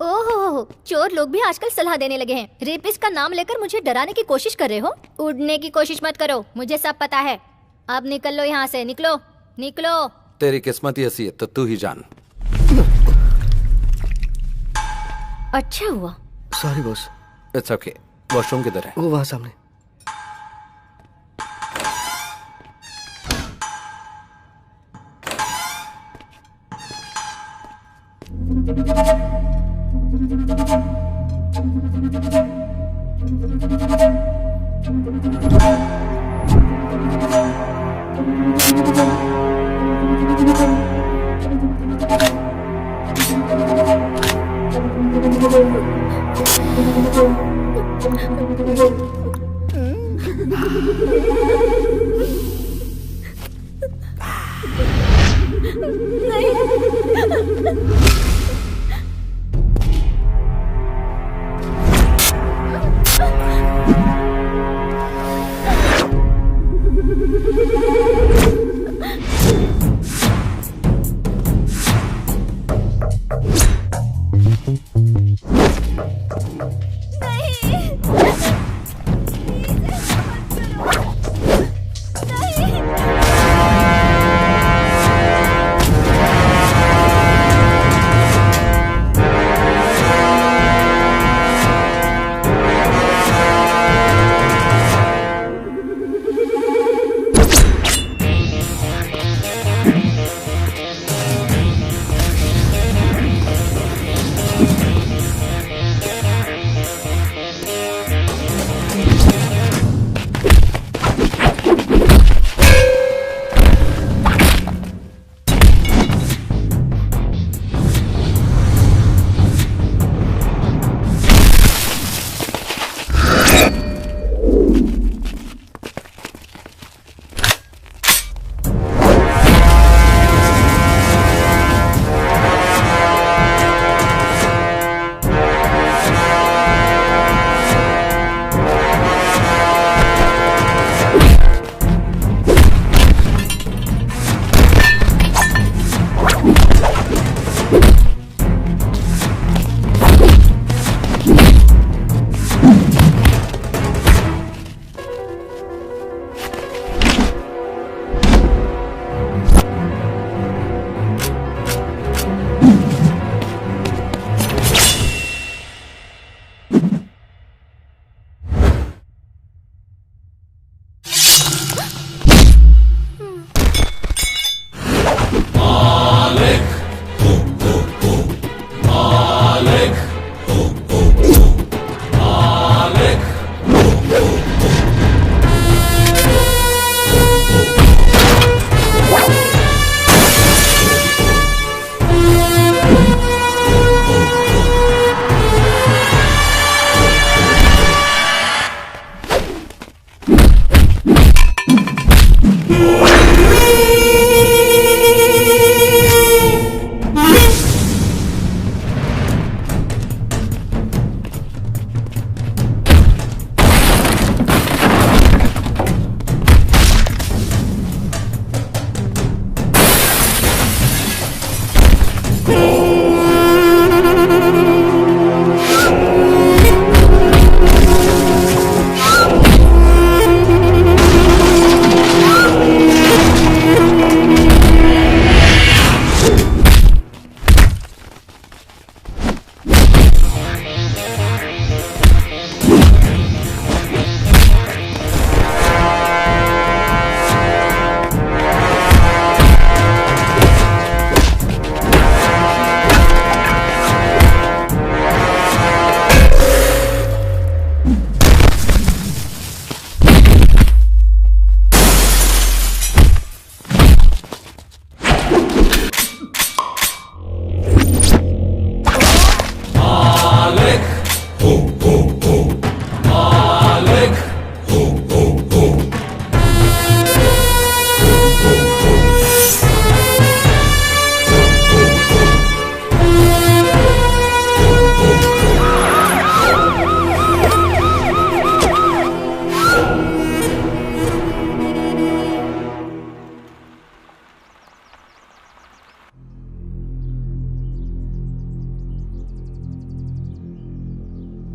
ओहो, चोर लोग भी आजकल सलाह देने लगे हैं। रेपिस्ट का नाम लेकर मुझे डराने की कोशिश कर रहे हो? उड़ने की कोशिश मत करो, मुझे सब पता है। अब निकल लो यहाँ से, निकलो निकलो। तेरी किस्मत ही ऐसी है तो तू ही जान। अच्छा हुआ। Sorry boss. It's okay. Washroom किधर है? वो वहाँ सामने।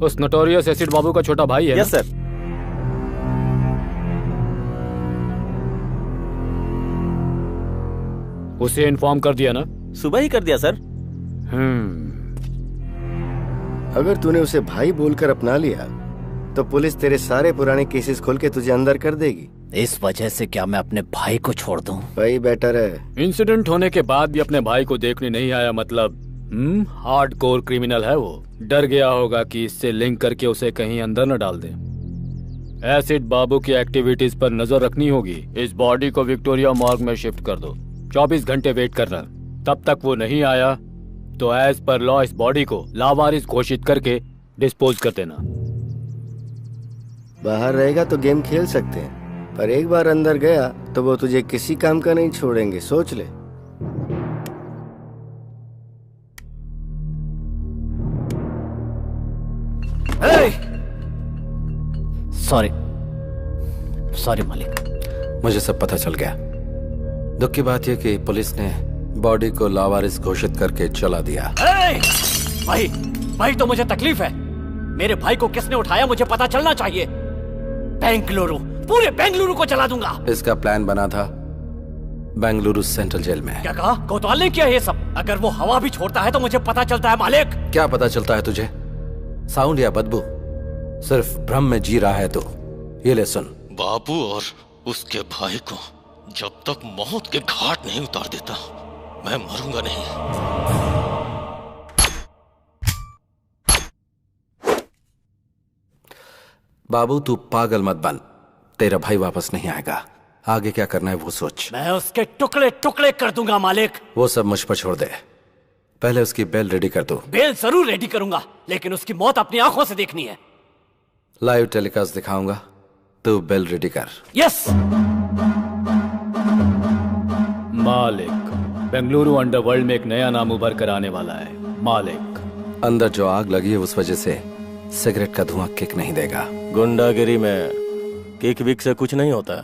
उस नोटोरियस एसिड बाबू का छोटा भाई है। Yes sir. उसे इन्फॉर्म कर दिया ना? सुबह ही कर दिया सर। अगर तूने उसे भाई बोलकर अपना लिया तो पुलिस तेरे सारे पुराने केसेस खोल के तुझे अंदर कर देगी। इस वजह से क्या मैं अपने भाई को छोड़ दूं? भाई बेटर है। इंसिडेंट होने के बाद भी अपने भाई को देखने नहीं आया, मतलब हार्डकोर क्रिमिनल है वो। डर गया होगा कि इससे लिंक करके उसे कहीं अंदर न डाल दें। एसिड बाबू की एक्टिविटीज पर नजर रखनी होगी। इस बॉडी को विक्टोरिया मॉर्ग में शिफ्ट कर दो। 24 घंटे वेट करना। तब तक वो नहीं आया तो एज पर लॉ इस बॉडी को लावारिस घोषित करके डिस्पोज कर देना। बाहर रहेगा तो गेम खेल सकते हैं, पर एक बार अंदर गया तो वो तुझे किसी काम का नहीं छोड़ेंगे, सोच ले। सॉरी मालिक। मुझे सब पता चल गया। दुख की बात यह कि पुलिस ने बॉडी को लावारिस घोषित करके चला दिया। भाई तो मुझे तकलीफ है। मेरे भाई को किसने उठाया मुझे पता चलना चाहिए। बेंगलुरु, पूरे बेंगलुरु को चला दूंगा। इसका प्लान बना था बेंगलुरु सेंट्रल जेल में। क्या कहा? कोतवाल ने किया ये सब? अगर वो हवा भी छोड़ता है तो मुझे पता चलता है मालिक। क्या पता चलता है तुझे? साउंड या बदबू? सिर्फ भ्रम में जी रहा है तू। ये ले सुन। बाबू और उसके भाई को जब तक मौत के घाट नहीं उतार देता मैं मरूंगा नहीं। बाबू तू पागल मत बन। तेरा भाई वापस नहीं आएगा। आगे क्या करना है वो सोच। मैं उसके टुकड़े टुकड़े कर दूंगा मालिक। वो सब मुझ पर छोड़ दे। पहले उसकी बेल रेडी कर दो। बेल जरूर रेडी करूंगा, लेकिन उसकी मौत अपनी आंखों से देखनी है। लाइव टेलीकास्ट दिखाऊंगा, तू बेल रेडी कर। यस मालिक, बेंगलुरु अंडरवर्ल्ड में एक नया नाम उभर कर आने वाला है। मालिक, अंदर जो आग लगी है उस वजह से सिगरेट का धुआं किक नहीं देगा। गुंडागिरी में किक विक से कुछ नहीं होता,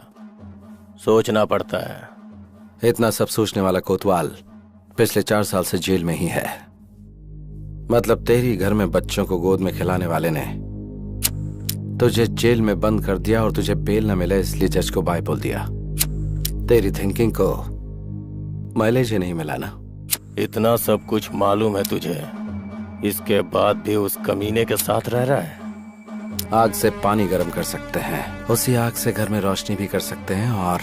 सोचना पड़ता है। इतना सब सोचने वाला कोतवाल पिछले 4 साल से जेल में ही है। मतलब तेरी घर में बच्चों को गोद में खिलाने वाले ने तुझे जेल में बंद कर दिया और तुझे बेल न मिले इसलिए जज को बाय बोल दिया। तेरी थिंकिंग को माइलेज ही नहीं मिला ना। इतना सब कुछ मालूम है तुझे, इसके बाद भी उस कमीने के साथ रह रहा है। आग से पानी गर्म कर सकते हैं, उसी आग से घर में रोशनी भी कर सकते हैं और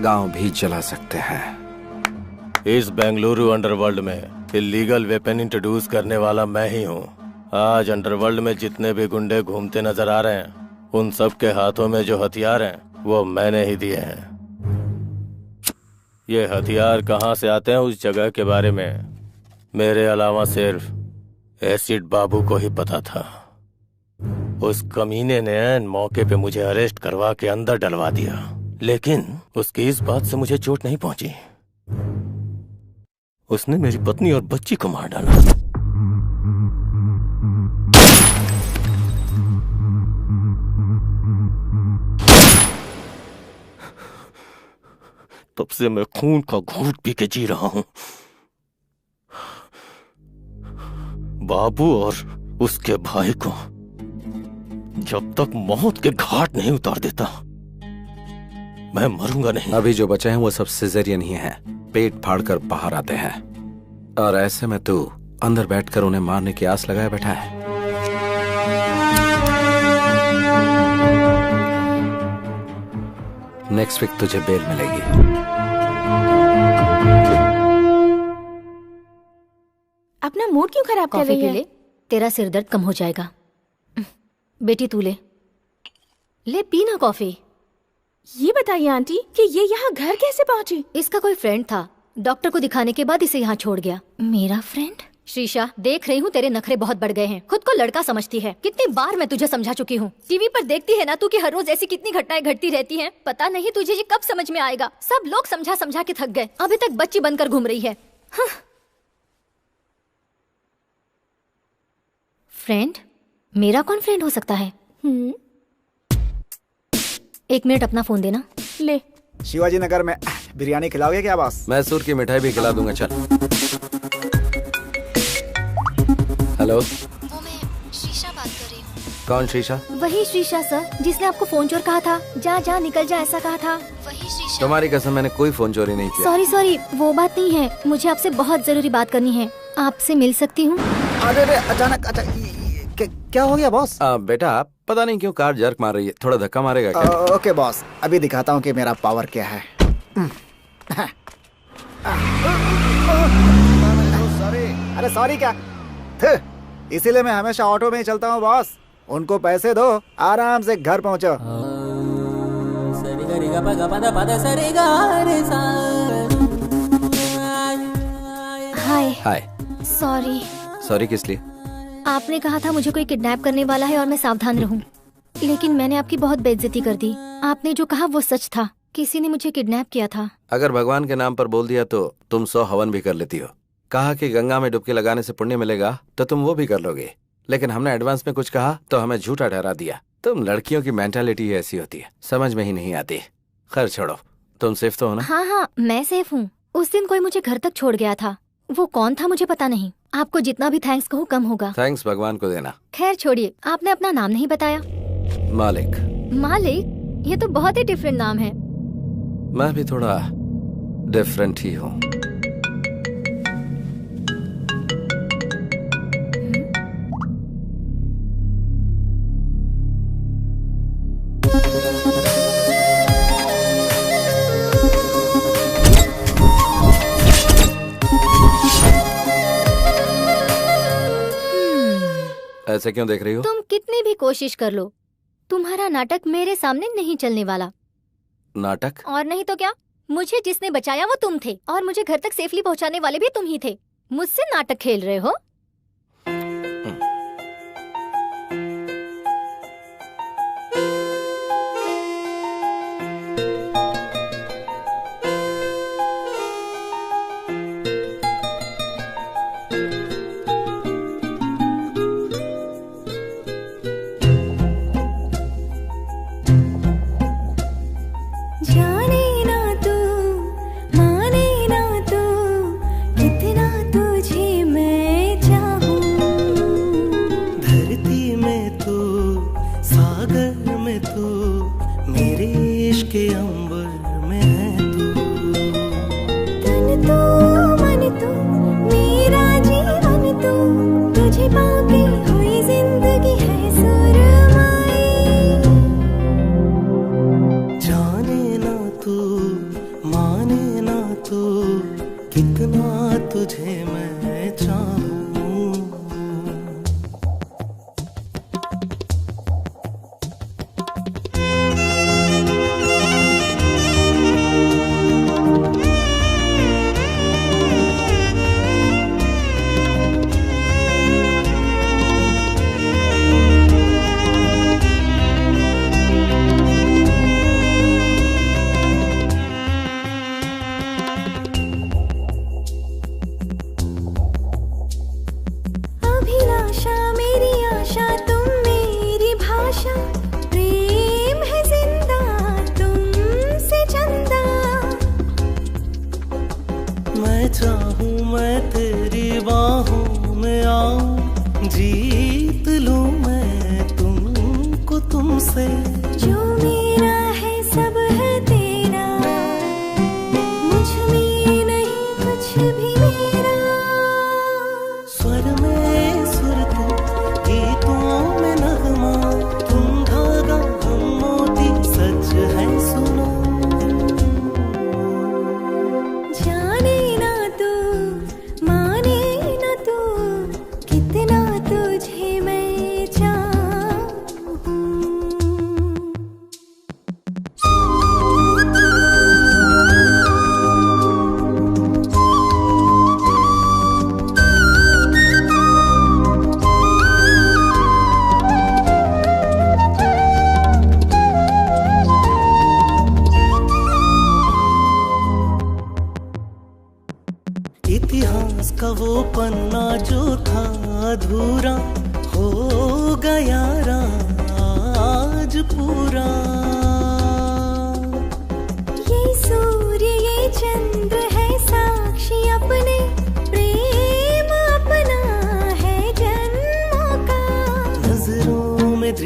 गांव भी जला सकते हैं। इस बेंगलुरु अंडरवर्ल्ड में इलीगल वेपन इंट्रोड्यूस करने वाला मैं ही हूँ। आज अंडरवर्ल्ड में जितने भी गुंडे घूमते नजर आ रहे हैं, उन सब के हाथों में जो हथियार हैं वो मैंने ही दिए हैं। ये हथियार कहाँ से आते हैं उस जगह के बारे में मेरे अलावा सिर्फ एसिड बाबू को ही पता था। उस कमीने ने ऐन मौके पे मुझे अरेस्ट करवा के अंदर डलवा दिया, लेकिन उसकी इस बात से मुझे चोट नहीं पहुंची। उसने मेरी पत्नी और बच्ची को मार डाला। तब से मैं खून का घूंट पी के जी रहा हूं। बाबू और उसके भाई को जब तक मौत के घाट नहीं उतार देता मैं मरूंगा नहीं। अभी जो बचे हैं वो सब सिजेरियन ही हैं, पेट फाड़कर बाहर आते हैं। और ऐसे में तू अंदर बैठकर उन्हें मारने की आस लगाए बैठा है। नेक्स्ट वीक तुझे बेल मिलेगी। अपना मूड क्यों खराब कर कॉफी रही पी है? ले, तेरा सिर दर्द कम हो जाएगा। बेटी तू ले पी ना कॉफी। ये बताइए आंटी कि ये यहाँ घर कैसे पहुँची? इसका कोई फ्रेंड था, डॉक्टर को दिखाने के बाद इसे यहाँ छोड़ गया। मेरा फ्रेंड? शीशा, देख रही हूँ तेरे नखरे बहुत बढ़ गए हैं। खुद को लड़का समझती है। कितनी बार मैं तुझे समझा चुकी हूँ। टीवी पर देखती है ना तू कि हर रोज ऐसी कितनी घटनाएं घटती रहती हैं। पता नहीं तुझे ये कब समझ में आएगा। सब लोग समझा समझा के थक गए, अभी तक बच्ची बनकर घूम रही है। हाँ। फ्रेंड? मेरा कौन फ्रेंड हो सकता है? 1 मिनट अपना फोन देना। ले। शिवाजी नगर में बिरयानी खिलाओगे क्या बॉस? मैसूर की मिठाई भी खिला दूंगा। चल। हेलो, वो मैं शीशा बात कौन शीशा? वही शीशा सर, जिसने आपको फोन चोर कहा था। जा जा निकल जा ऐसा कहा था, वही शीशा। तुम्हारी कसम, मैंने कोई फोन चोरी नहीं किया। सॉरी सॉरी, वो बात नहीं है, मुझे आपसे बहुत जरूरी बात करनी है। आपसे मिल सकती हूँ? अरे अचानक क्या हो गया बॉस? बेटा पता नहीं क्यों कार जर्क मार रही है, थोड़ा धक्का मारेगा क्या? ओके बॉस, अभी दिखाता हूँ कि मेरा पावर क्या है। अरे सॉरी क्या, इसीलिए मैं हमेशा ऑटो में ही चलता हूँ बॉस। उनको पैसे दो, आराम से घर पहुँचो। हाय। हाय। सॉरी। सॉरी किस लिए? आपने कहा था मुझे कोई किडनैप करने वाला है और मैं सावधान रहूं, लेकिन मैंने आपकी बहुत बेइज्जती कर दी। आपने जो कहा वो सच था, किसी ने मुझे किडनैप किया था। अगर भगवान के नाम पर बोल दिया तो तुम 100 हवन भी कर लेती हो। कहा कि गंगा में डुबकी लगाने से पुण्य मिलेगा तो तुम वो भी कर लोगे, लेकिन हमने एडवांस में कुछ कहा तो हमें झूठा ठहरा दिया। तुम लड़कियों की मेंटालिटी ऐसी होती है, समझ में ही नहीं आती। खैर छोड़ो, तुम सेफ तो हो ना? हाँ हाँ मैं सेफ हूँ। उस दिन कोई मुझे घर तक छोड़ गया था, वो कौन था मुझे पता नहीं। आपको जितना भी थैंक्स कहूँ कम होगा। थैंक्स भगवान को देना। खैर छोड़िए, आपने अपना नाम नहीं बताया। मालिक। मालिक? ये तो बहुत ही डिफरेंट नाम है। मैं भी थोड़ा डिफरेंट ही हूँ। ऐसे क्यों देख रही हो? तुम कितनी भी कोशिश कर लो, तुम्हारा नाटक मेरे सामने नहीं चलने वाला। नाटक? और नहीं तो क्या, मुझे जिसने बचाया वो तुम थे और मुझे घर तक सेफली पहुंचाने वाले भी तुम ही थे। मुझसे नाटक खेल रहे हो?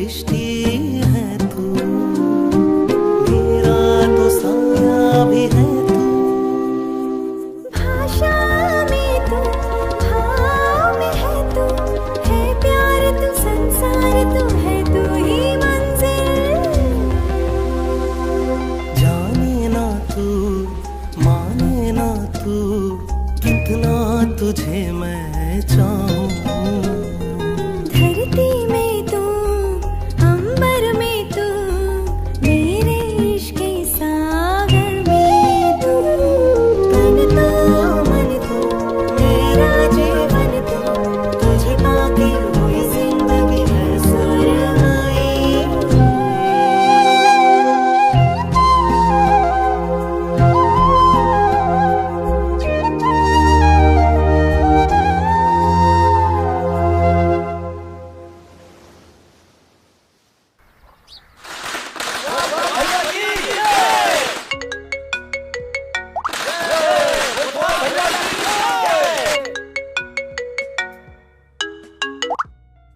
दृष्टि है तू, मेरा तो साया भी है तू। भाषा में तू, भाव में है तू, है प्यार तू, संसार तू, है तू ही मंजिल। जाने ना तू, माने ना तू, कितना तुझे मैं चाहूं। धरती में तू, अंबर में तू, मेरे इश्क के सागर में तू। तन तो मन तू, मेरा जीवन तू, तुझे पाके हुई जिंदगी है सुरमई।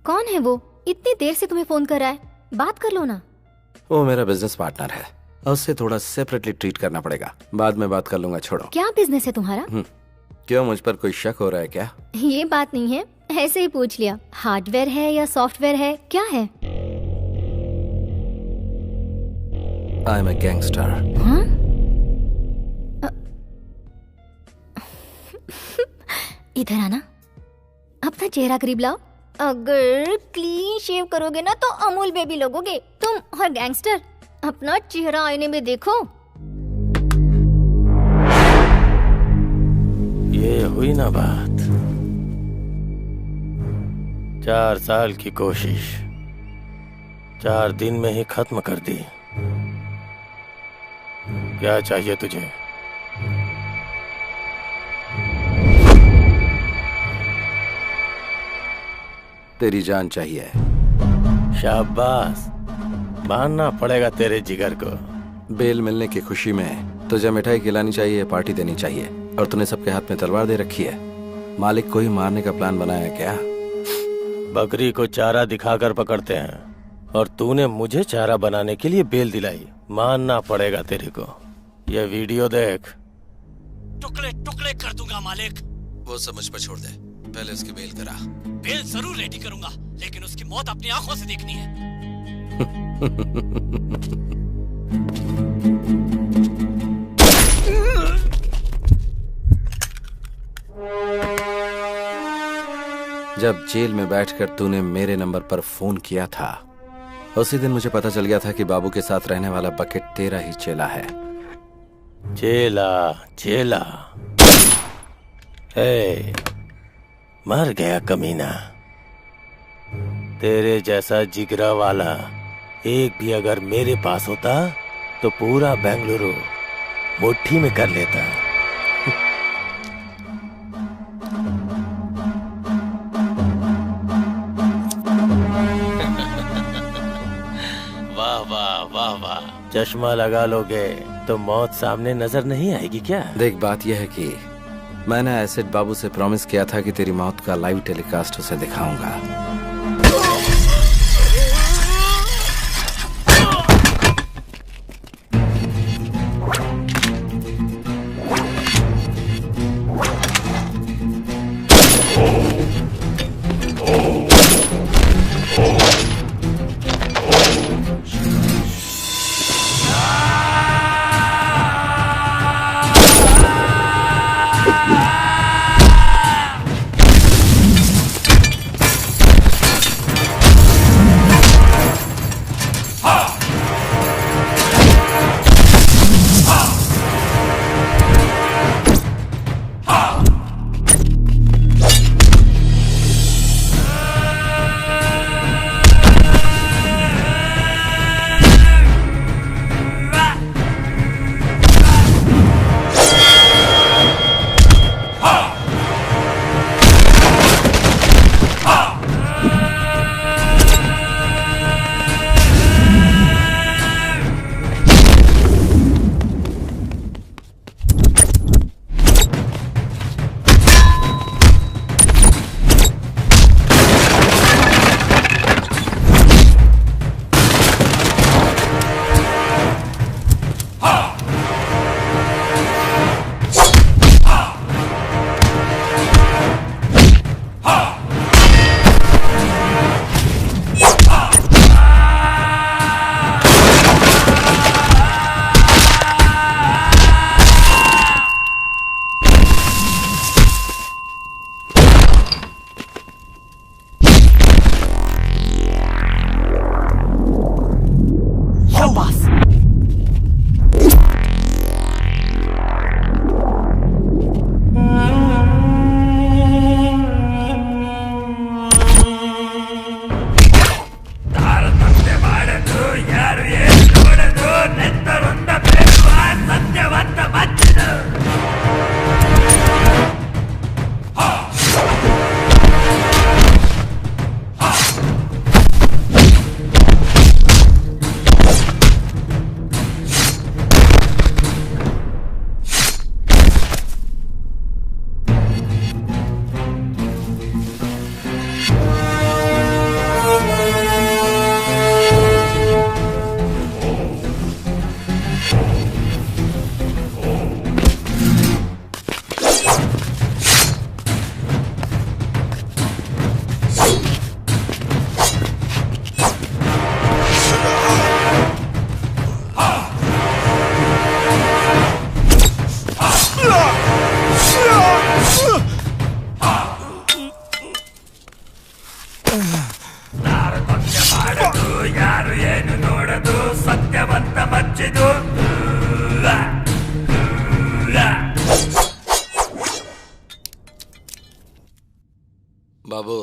कौन है वो? इतनी देर से तुम्हें फोन कर रहा है, बात कर लो ना। वो मेरा बिजनेस पार्टनर है और उससे थोड़ा सेपरेटली ट्रीट करना पड़ेगा। बाद में बात कर लूंगा, छोड़ो। क्या बिजनेस है तुम्हारा? क्यों, मुझ पर कोई शक हो रहा है क्या? ये बात नहीं है, ऐसे ही पूछ लिया। हार्डवेयर है या सॉफ्टवेयर है, क्या है? I am a gangster. हाँ? इधर आना, अपना चेहरा करीब लाओ। अगर क्लीन शेव करोगे ना तो अमूल बेबी लगोगे तुम। और गैंगस्टर, अपना चेहरा आईने में देखो। ये हुई ना बात। 4 साल की कोशिश 4 दिन में ही खत्म कर दी। क्या चाहिए तुझे? तेरी जान चाहिए। शाबाश, मानना पड़ेगा तेरे जिगर को। बेल मिलने की खुशी में तुझे मिठाई खिलानी चाहिए, पार्टी देनी चाहिए, और तूने सबके हाथ में तलवार दे रखी है। मालिक को ही मारने का प्लान बनाया है क्या? बकरी को चारा दिखाकर पकड़ते हैं और तूने मुझे चारा बनाने के लिए बेल दिलाई। मानना पड़ेगा तेरे को। ये वीडियो देख। टुकड़े टुकड़े कर दूंगा मालिक। वो सब मुझ पर छोड़ दे, पहले उसकी बेल करा। बेल जरूर रेडी करूंगा, लेकिन उसकी मौत अपनी आंखों से देखनी है। जब जेल में बैठकर तूने मेरे नंबर पर फोन किया था, उसी दिन मुझे पता चल गया था कि बाबू के साथ रहने वाला बकेट तेरा ही चेला है। चेला चेला, हे, मर गया कमीना। तेरे जैसा जिगरा वाला एक भी अगर मेरे पास होता तो पूरा बेंगलुरु मुट्ठी में कर लेता। वाह वाह वाह वाह, चश्मा लगा लोगे तो मौत सामने नजर नहीं आएगी क्या? देख, बात यह है कि मैंने एसिड बाबू से प्रॉमिस किया था कि तेरी मौत का लाइव टेलीकास्ट उसे दिखाऊंगा। बाबू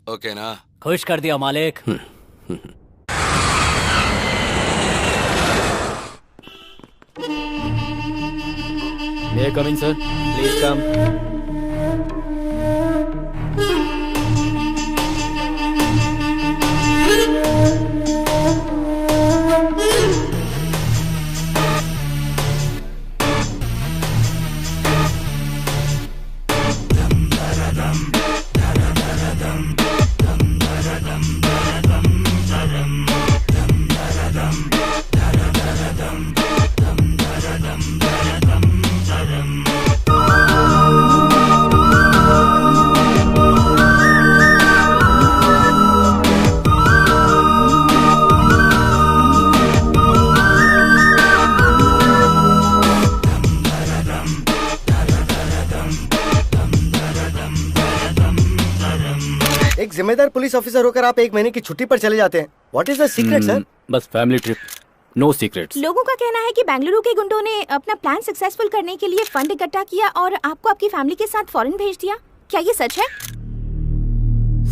ओके ना? खुश कर दिया मालिक। May I come in, sir? Please come. एक जिम्मेदार पुलिस ऑफिसर होकर आप 1 महीने की छुट्टी पर चले जाते हैं। What is the secret sir? बस फैमिली ट्रिप, नो सीक्रेट्स। लोगों का कहना है कि बेंगलुरु के गुंडों ने अपना प्लान सक्सेसफुल करने के लिए फंड इकट्ठा किया और आपको आपकी फैमिली के साथ फॉरेन भेज दिया। क्या ये सच है?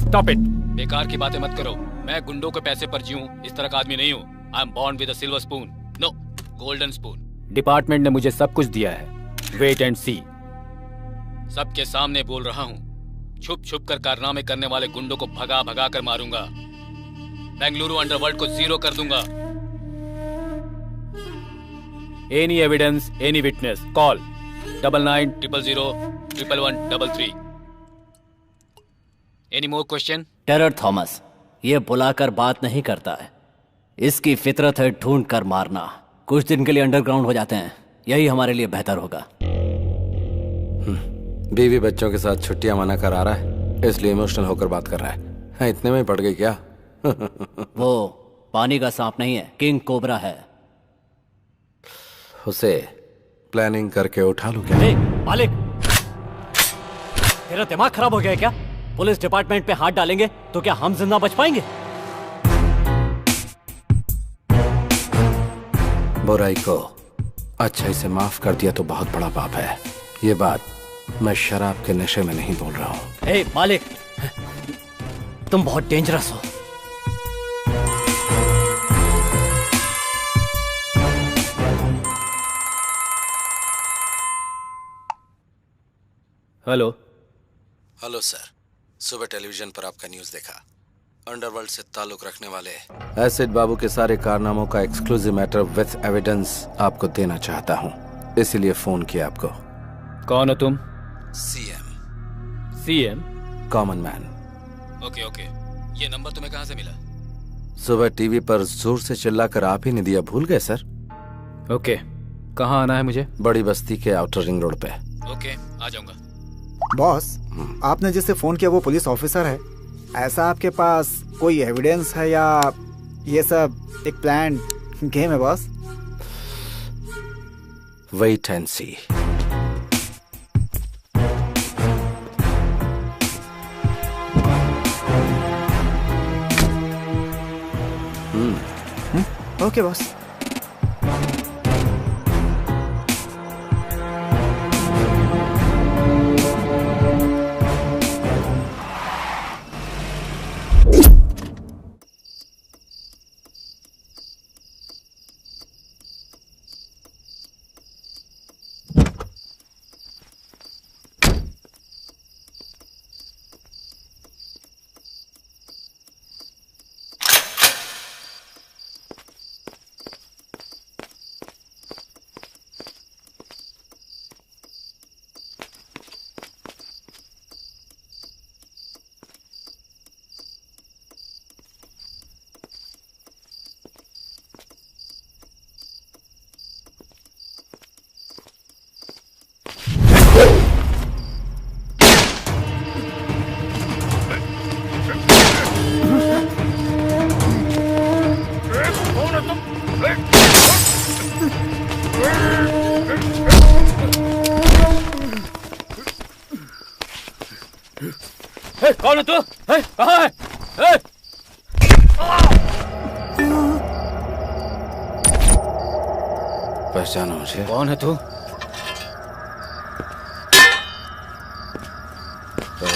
स्टॉप इट, बेकार की बातें मत करो। मैं गुंडों के पैसे पर जीऊं इस तरह का आदमी नहीं हूँ। I am born with a silver spoon, no golden spoon. Department ने मुझे सब कुछ दिया है, वेट एंड सी। सबके सामने बोल रहा हूँ, छुप छुप कर कारनामे करने वाले गुंडों को भगा भगा कर मारूंगा। बेंगलुरु अंडरवर्ल्ड को जीरो कर दूंगा। Any evidence, any witness, call 9900011133। Any more question? Terror Thomas ये बुलाकर बात नहीं करता है, इसकी फितरत है ढूंढ कर मारना। कुछ दिन के लिए अंडरग्राउंड हो जाते हैं, यही हमारे लिए बेहतर होगा। बीवी बच्चों के साथ छुट्टियां मना कर आ रहा है, इसलिए इमोशनल होकर बात कर रहा है। हाँ, इतने में ही पड़ गई क्या? वो पानी का सांप नहीं है, किंग कोबरा है। उसे प्लानिंग करके उठा लूं क्या? मालिक, तेरा दिमाग खराब हो गया है क्या? पुलिस डिपार्टमेंट पे हाथ डालेंगे तो क्या हम जिंदा बच पाएंगे? बुराई को अच्छाई से माफ कर दिया तो बहुत बड़ा पाप है। ये बात मैं शराब के नशे में नहीं बोल रहा हूँ। ए मालिक, तुम बहुत डेंजरस हो। हेलो। हेलो सर, सुबह टेलीविजन पर आपका न्यूज़ देखा। अंडरवर्ल्ड से ताल्लुक रखने वाले एसिड बाबू के सारे कारनामों का एक्सक्लूसिव मैटर विथ एविडेंस आपको देना चाहता हूँ, इसीलिए फोन किया आपको। कौन हो तुम? CM. CM? Common man. Okay okay, ये नंबर तुम्हें कहाँ से मिला? सुबह टीवी पर जोर से चिल्लाकर आप ही ने दिया, भूल गए सर? ओके, कहाँ आना है मुझे? बड़ी बस्ती के आउटर रिंग रोड पे। ओके, आ जाऊंगा। बॉस, आपने जिससे फोन किया वो पुलिस ऑफिसर है। ऐसा आपके पास कोई एविडेंस है या ये सब एक प्लान गेम है boss? Wait and see. Okay boss. कौन है तू? कहाँ है? पहचानो मुझे? कौन है तू?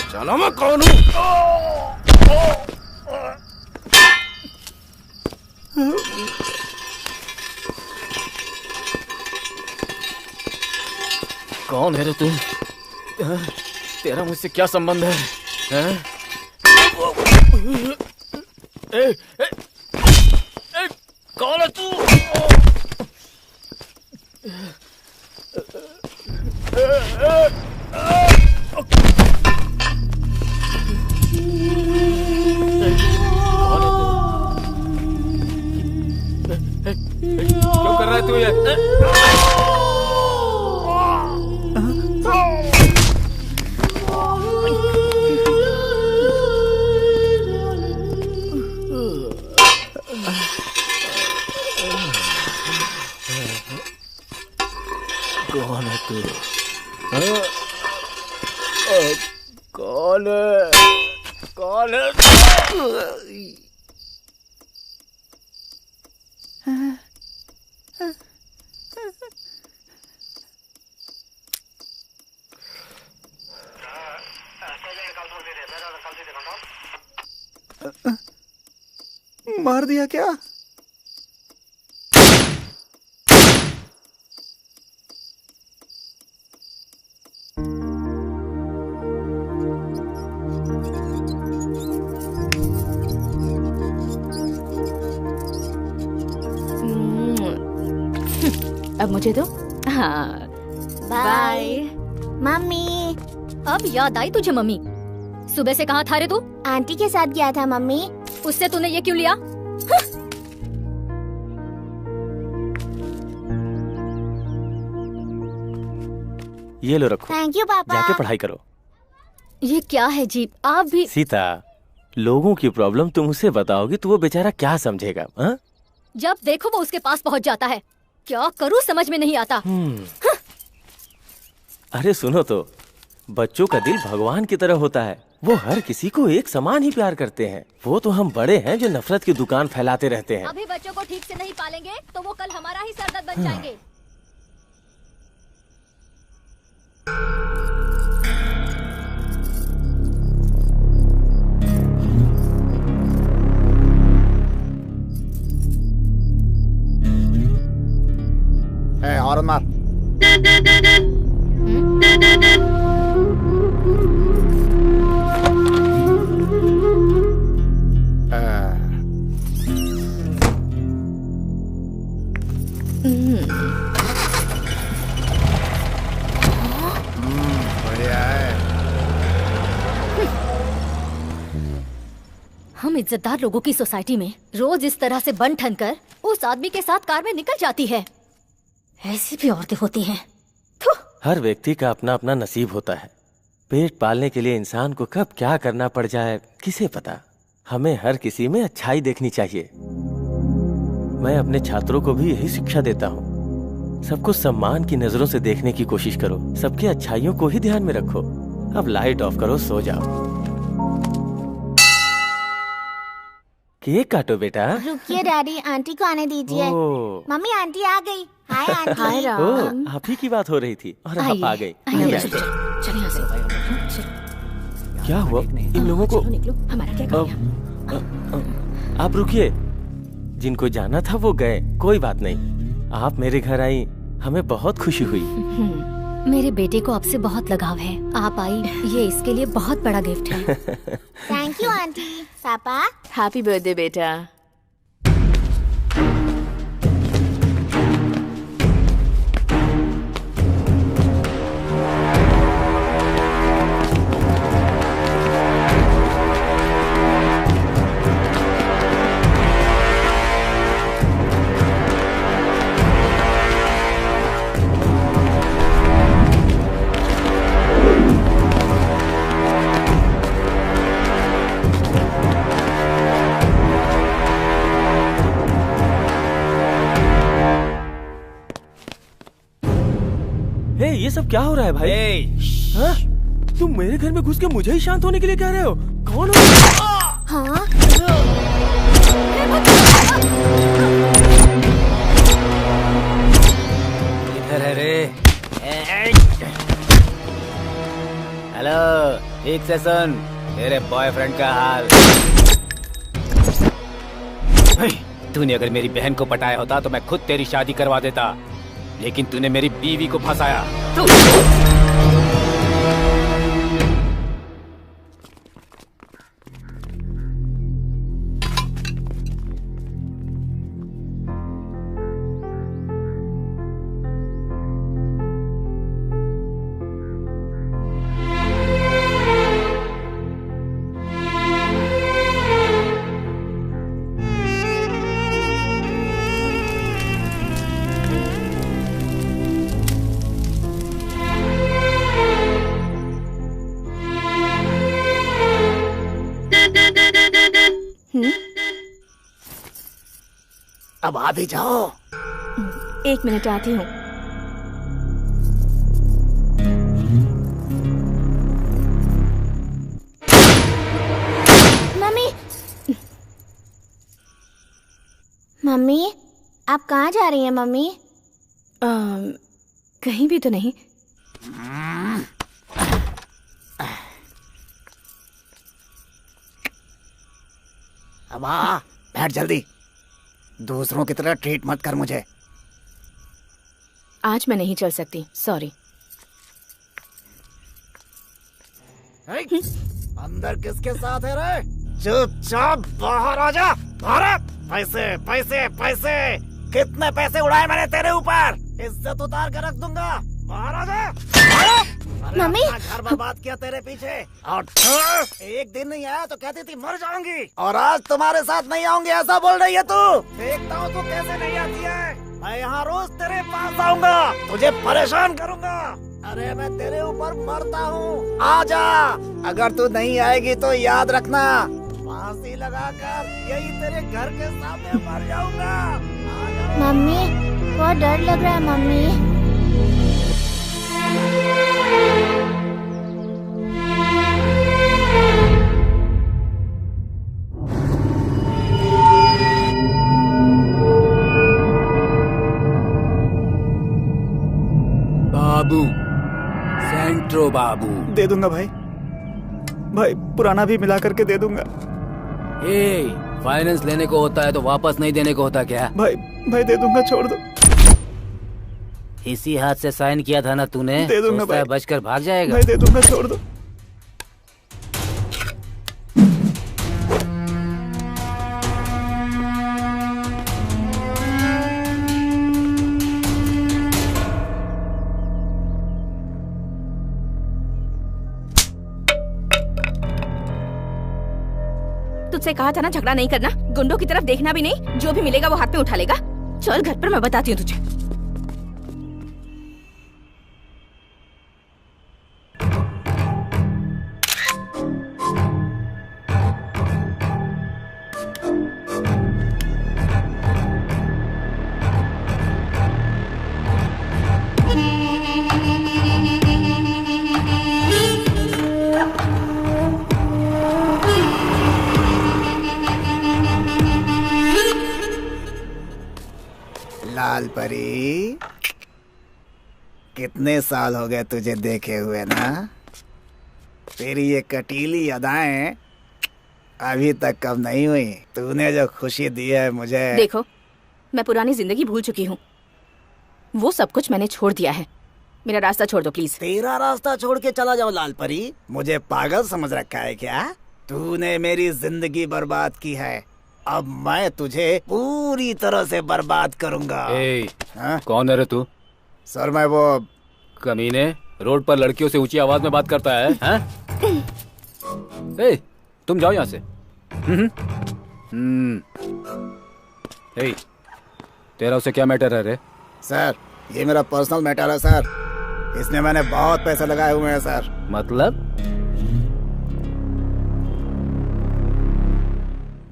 पहचाना मैं कौन हूँ? कौन है रे तू? तेरा मुझसे क्या संबंध है? हैं? ए, कौन है तू? क्यों कर रहा है तू ये? कौन है तू? कौन है? कौन है? मार दिया क्या? अब मुझे दो। हाँ बाय मम्मी। अब याद आई तुझे मम्मी? सुबह से कहाँ था रे तू? आंटी के साथ गया था मम्मी। उससे तूने ये क्यों लिया? ये लो रखो। थैंक यू पापा। जाके पढ़ाई करो। ये क्या है जीप? आप भी सीता, लोगों की प्रॉब्लम तुम उसे बताओगी तो वो बेचारा क्या समझेगा? हा? जब देखो वो उसके पास पहुंच जाता है। क्या करूं समझ में नहीं आता। अरे सुनो तो, बच्चों का दिल भगवान की तरह होता है। वो हर किसी को एक समान ही प्यार करते हैं। वो तो हम बड़े हैं जो नफरत की दुकान फैलाते रहते हैं। अभी बच्चों को ठीक से नहीं पालेंगे तो वो कल हमारा ही सरदर्द बन जाएंगे। हॉर्न मार। बढ़िया है। हम इज्जतदार लोगों की सोसाइटी में रोज इस तरह से बन ठन कर उस आदमी के साथ कार में निकल जाती है। ऐसी भी औरतें होती हैं। हर व्यक्ति का अपना अपना नसीब होता है। पेट पालने के लिए इंसान को कब क्या करना पड़ जाए किसे पता। हमें हर किसी में अच्छाई देखनी चाहिए। मैं अपने छात्रों को भी यही शिक्षा देता हूँ। सबको सम्मान की नजरों से देखने की कोशिश करो। सबकी अच्छाइयों को ही ध्यान में रखो। अब लाइट ऑफ करो, सो जाओ। केक काटो बेटा। रुकिए डैडी, आंटी को आने दीजिए। मम्मी आंटी आ गई। Hi aunty. हाय ओह, आप ही की बात हो रही थी और आप आ गई। क्या हुआ इन लोगों को? हमारा क्या काम? आप रुकिए। जिनको जाना था वो गए, कोई बात नहीं। आप मेरे घर आई, हमें बहुत खुशी हुई। मेरे बेटे को आपसे बहुत लगाव है। आप आई, ये इसके लिए बहुत बड़ा गिफ्ट है। Thank you aunty. पापा हैप्पी बर्थडे बेटा। ये सब क्या हो रहा है भाई? हाँ? तुम मेरे घर में घुस के मुझे ही शांत होने के लिए कह रहे हो? कौन हो? हाँ? इधर है रे। हेलो, ठीक से सुन तेरे बॉयफ्रेंड का हाल। तूने अगर मेरी बहन को पटाया होता तो मैं खुद तेरी शादी करवा देता, लेकिन तूने मेरी बीवी को फंसाया। अब आ भी जाओ। 1 मिनट आती हूँ। मम्मी, मम्मी, आप कहाँ जा रही हैं मम्मी? कहीं भी तो नहीं। अब आ, बैठ जल्दी। दूसरों की तरह ट्रीट मत कर मुझे। आज मैं नहीं चल सकती, सॉरी। अंदर किसके साथ है रे? चुपचाप बाहर आ जा। पैसे पैसे पैसे, कितने पैसे उड़ाए मैंने तेरे ऊपर? इज्जत उतार कर रख दूंगा। बाहर आ जा। मम्मी, घर बर्बाद किया तेरे पीछे, और एक दिन नहीं आया तो कहती थी मर जाऊंगी, और आज तुम्हारे साथ नहीं आऊंगी ऐसा बोल रही है तू। देखता हूँ तू कैसे नहीं आती है। मैं यहाँ रोज तेरे पास आऊंगा, तुझे परेशान करूंगा। अरे मैं तेरे ऊपर मरता हूँ, आजा। अगर तू नहीं आएगी तो याद रखना, फांसी लगाकर यही तेरे घर के सामने मर जाऊंगा। मम्मी, बहुत डर लग रहा है मम्मी। बाबू, सेंट्रो बाबू। दे दूंगा भाई, भाई पुराना भी मिला करके दे दूंगा। फाइनेंस लेने को होता है तो वापस नहीं देने को होता क्या? भाई भाई दे दूंगा, छोड़ दो। इसी हाथ से साइन किया था ना तूने? दे दूंगा भाई। बचकर भाग जाएगा। भाई दे दूंगा, छोड़ दो। तुझसे कहा था ना झगड़ा नहीं करना, गुंडों की तरफ देखना भी नहीं, जो भी मिलेगा वो हाथ में उठा लेगा। चल घर पर, मैं बताती हूँ तुझे। लाल परी, कितने साल हो गए तुझे देखे हुए ना? तेरी ये कटीली अदाएं अभी तक कब नहीं हुई। तूने जो खुशी दी है मुझे। देखो, मैं पुरानी जिंदगी भूल चुकी हूँ, वो सब कुछ मैंने छोड़ दिया है। मेरा रास्ता छोड़ दो प्लीज। तेरा रास्ता छोड़ के चला जाओ लाल परी? मुझे पागल समझ रखा है क्या? तूने मेरी जिंदगी बर्बाद की है, अब मैं तुझे पूरी तरह से बर्बाद करूंगा। कौन है रे तू? सर मैं वो कमीने, रोड पर लड़कियों से ऊंची आवाज में बात करता है, हैं? तुम जाओ यहाँ से। तेरा उसे क्या मैटर है रे? सर ये मेरा पर्सनल मैटर है सर, इसमें मैंने बहुत पैसे लगाए हुए हैं सर। मतलब?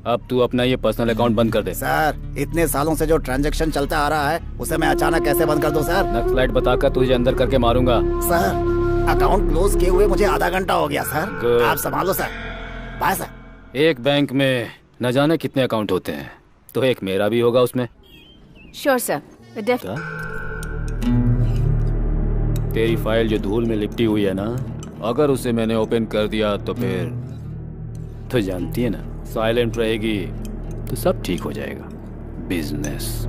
अब तू अपना ये पर्सनल अकाउंट बंद कर दे। सर इतने सालों से जो ट्रांजैक्शन चलता आ रहा है उसे मैं अचानक कैसे बंद कर दूं सर? नक्सलाइट बताकर तुझे अंदर करके मारूंगा। सर अकाउंट क्लोज किए हुए मुझे आधा घंटा हो गया सर, आप संभालो सर। Bye sir. एक बैंक में न जाने कितने अकाउंट होते हैं, तो एक मेरा भी होगा उसमें। Sure sir. तेरी फाइल जो धूल में लिपटी हुई है ना, अगर उसे मैंने ओपन कर दिया तो फिर तो जानती है ना, साइलेंट रहेगी तो सब ठीक हो जाएगा। बिजनेस।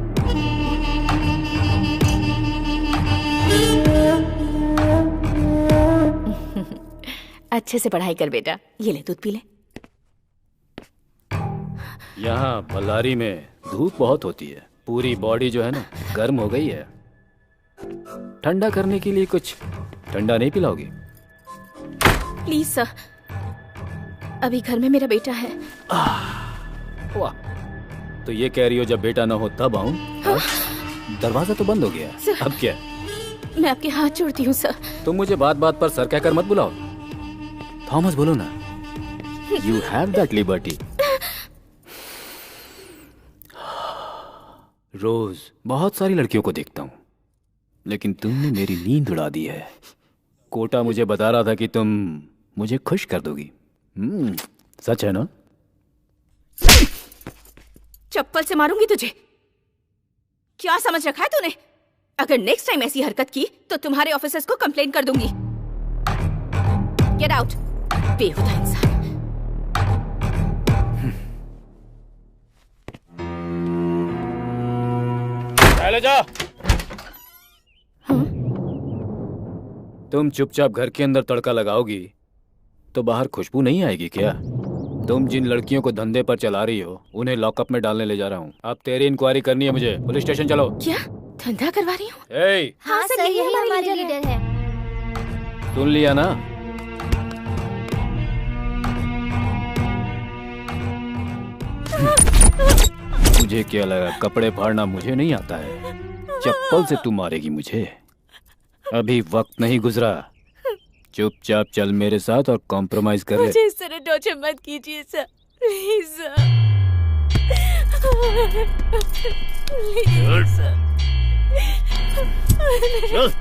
अच्छे से पढ़ाई कर बेटा, ये ले दूध पी ले। यहाँ बल्लारी में धूप बहुत होती है, पूरी बॉडी जो है ना गर्म हो गई है। ठंडा करने के लिए कुछ ठंडा नहीं पिलाओगी? प्लीज सर, अभी घर में मेरा बेटा है। वाह, तो ये कह रही हो जब बेटा ना हो तब आऊं? दरवाजा तो बंद हो गया, अब क्या? मैं आपके हाथ जोड़ती हूँ सर। तुम मुझे बात बात पर सर कहकर मत बुलाओ। थॉमस बोलो ना। You have that liberty. रोज बहुत सारी लड़कियों को देखता हूँ, लेकिन तुमने मेरी नींद उड़ा दी है। कोटा मुझे बता रहा था कि तुम मुझे खुश कर दोगी। सच है ना? चप्पल से मारूंगी तुझे। क्या समझ रखा है तूने? अगर नेक्स्ट टाइम ऐसी हरकत की तो तुम्हारे ऑफिसर्स को कंप्लेंट कर दूंगी। गेट आउट, बेहुदा इंसान। चले जा। तुम चुपचाप घर के अंदर तड़का लगाओगी तो बाहर खुशबू नहीं आएगी क्या? तुम जिन लड़कियों को धंधे पर चला रही हो उन्हें लॉकअप में डालने ले जा रहा हूँ। अब तेरी इंक्वायरी करनी है मुझे। पुलिस स्टेशन चलो। क्या धंधा करवा रही हूँ? ए, हाँ सर, यही हमारे लीडर है। सुन लिया ना? मुझे क्या लगा कपड़े फाड़ना मुझे नहीं आता है? चप्पल से तू मारेगी मुझे? अभी वक्त नहीं गुजरा। चुपचाप चल मेरे साथ और कॉम्प्रोमाइज कर ले। मुझे इस तरह टॉर्चर मत कीजिए sir, please sir. Please sir. चल।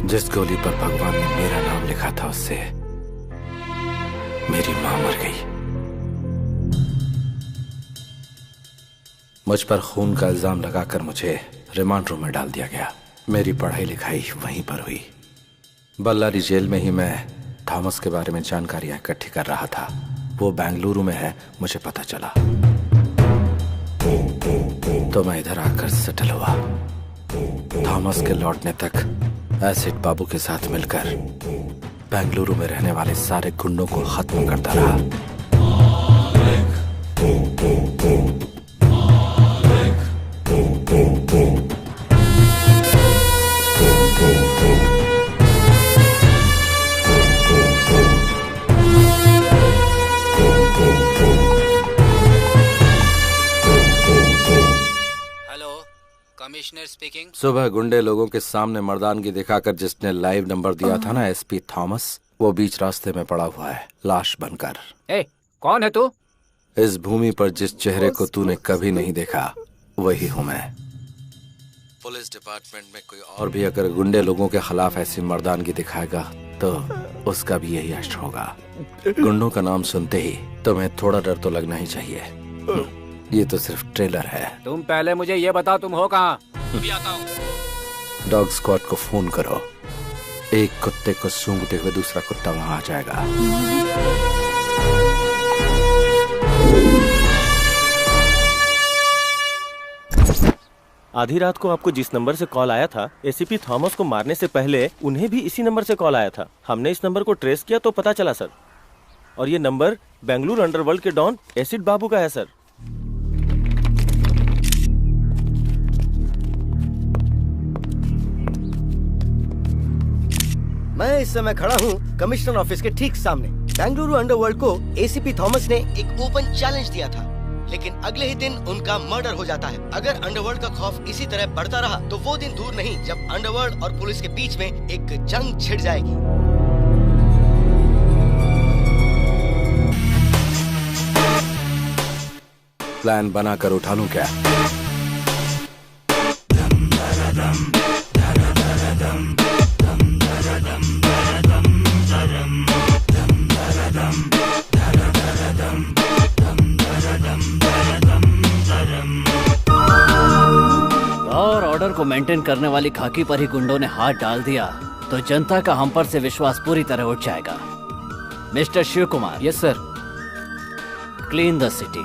जिस गोली पर भगवान ने मेरा नाम लिखा था उससे मेरी मां मर गई। मुझ पर खून का इल्जाम लगाकर मुझे रिमांड रूम में डाल दिया गया। मेरी पढ़ाई लिखाई वहीं पर हुई। बल्लारी जेल में ही मैं थॉमस के बारे में जानकारियां इकट्ठी कर रहा था। वो बेंगलुरु में है, मुझे पता चला तो मैं इधर आकर सेटल हुआ। थॉमस के लौटने तक एसिड बाबू के साथ मिलकर बेंगलुरु में रहने वाले सारे गुंडों को खत्म करता रहा। Commissioner speaking. सुबह गुंडे लोगों के सामने मर्दानगी दिखाकर जिसने लाइव नंबर दिया था ना एसपी थॉमस, वो बीच रास्ते में पड़ा हुआ है लाश बनकर। कौन है तू? इस भूमि पर जिस चेहरे को तूने कभी नहीं देखा वही हूँ मैं। पुलिस डिपार्टमेंट में कोई और भी अगर गुंडे लोगों के खिलाफ ऐसी मर्दानगी दिखाएगा तो उसका भी यही अष्ट होगा। गुंडों का नाम सुनते ही तुम्हें थोड़ा डर तो लगना ही चाहिए। ये तो सिर्फ ट्रेलर है। तुम पहले मुझे ये बताओ तुम हो कहाँ? अभी आता हूँ। डॉग स्क्वाड को फोन करो। एक कुत्ते को सूंघते हुए दूसरा कुत्ता वहां आ जाएगा। आधी रात को आपको जिस नंबर से कॉल आया था, एसीपी थॉमस को मारने से पहले उन्हें भी इसी नंबर से कॉल आया था। हमने इस नंबर को ट्रेस किया तो पता चला सर, और ये नंबर बेंगलुरु अंडरवर्ल्ड के डॉन एसिड बाबू का है सर। मैं इस समय खड़ा हूँ कमिश्नर ऑफिस के ठीक सामने। बेंगलुरु अंडरवर्ल्ड को एसीपी थॉमस ने एक ओपन चैलेंज दिया था, लेकिन अगले ही दिन उनका मर्डर हो जाता है। अगर अंडरवर्ल्ड का खौफ इसी तरह बढ़ता रहा तो वो दिन दूर नहीं जब अंडरवर्ल्ड और पुलिस के बीच में एक जंग छिड़ जाएगी। प्लान बनाकर उठा लूं क्या? और ऑर्डर को मेंटेन करने वाली खाकी पर ही गुंडों ने हाथ डाल दिया तो जनता का हम पर से विश्वास पूरी तरह उठ जाएगा। Mister Shiv Kumar. Yes sir. Clean the city.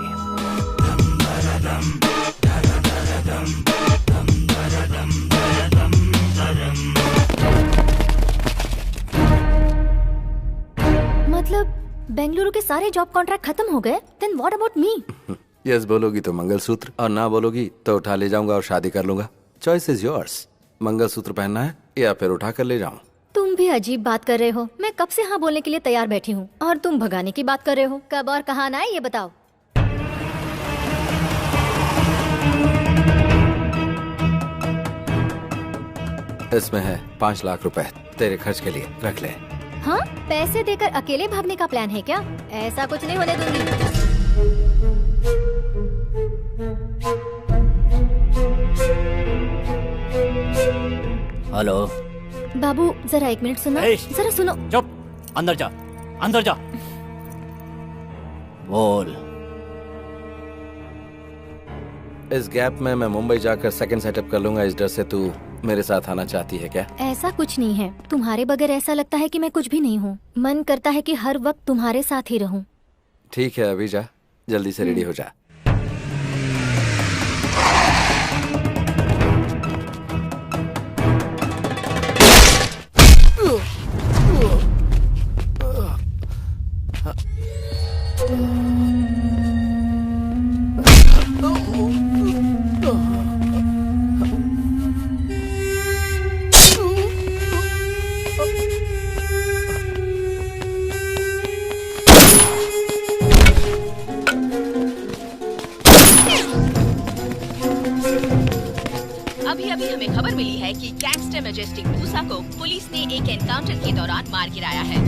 मतलब बेंगलुरु के सारे जॉब कॉन्ट्रैक्ट खत्म हो गए? Then what about me? Yes बोलोगी तो मंगलसूत्र, और ना बोलोगी तो उठा ले जाऊंगा और शादी कर लूंगा। Choice is yours. मंगलसूत्र पहनना है या फिर उठा कर ले जाऊं? तुम भी अजीब बात कर रहे हो। मैं कब से हाँ बोलने के लिए तैयार बैठी हूँ और तुम भगाने की बात कर रहे हो। कब और कहाँ आना है ये बताओ। इसमें है 5 लाख रुपए तेरे खर्च के लिए, रख ले। हाँ, पैसे देकर अकेले भागने का प्लान है क्या? ऐसा कुछ नहीं होने दूंगी। हेलो बाबू, जरा 1 मिनट सुनो। जरा सुनो। चुप, अंदर जा, अंदर जा। बोल। इस गैप में मैं मुंबई जाकर सेकंड सेटअप कर लूंगा। इस डर से तू मेरे साथ आना चाहती है क्या? ऐसा कुछ नहीं है। तुम्हारे बगैर ऐसा लगता है कि मैं कुछ भी नहीं हूँ। मन करता है कि हर वक्त तुम्हारे साथ ही रहूँ। ठीक है, अभी जा, जल्दी से रेडी हो जा। अभी हमें खबर मिली है कि गैंगस्टर मैजेस्टिक मूसा को पुलिस ने एक एनकाउंटर के दौरान मार गिराया है।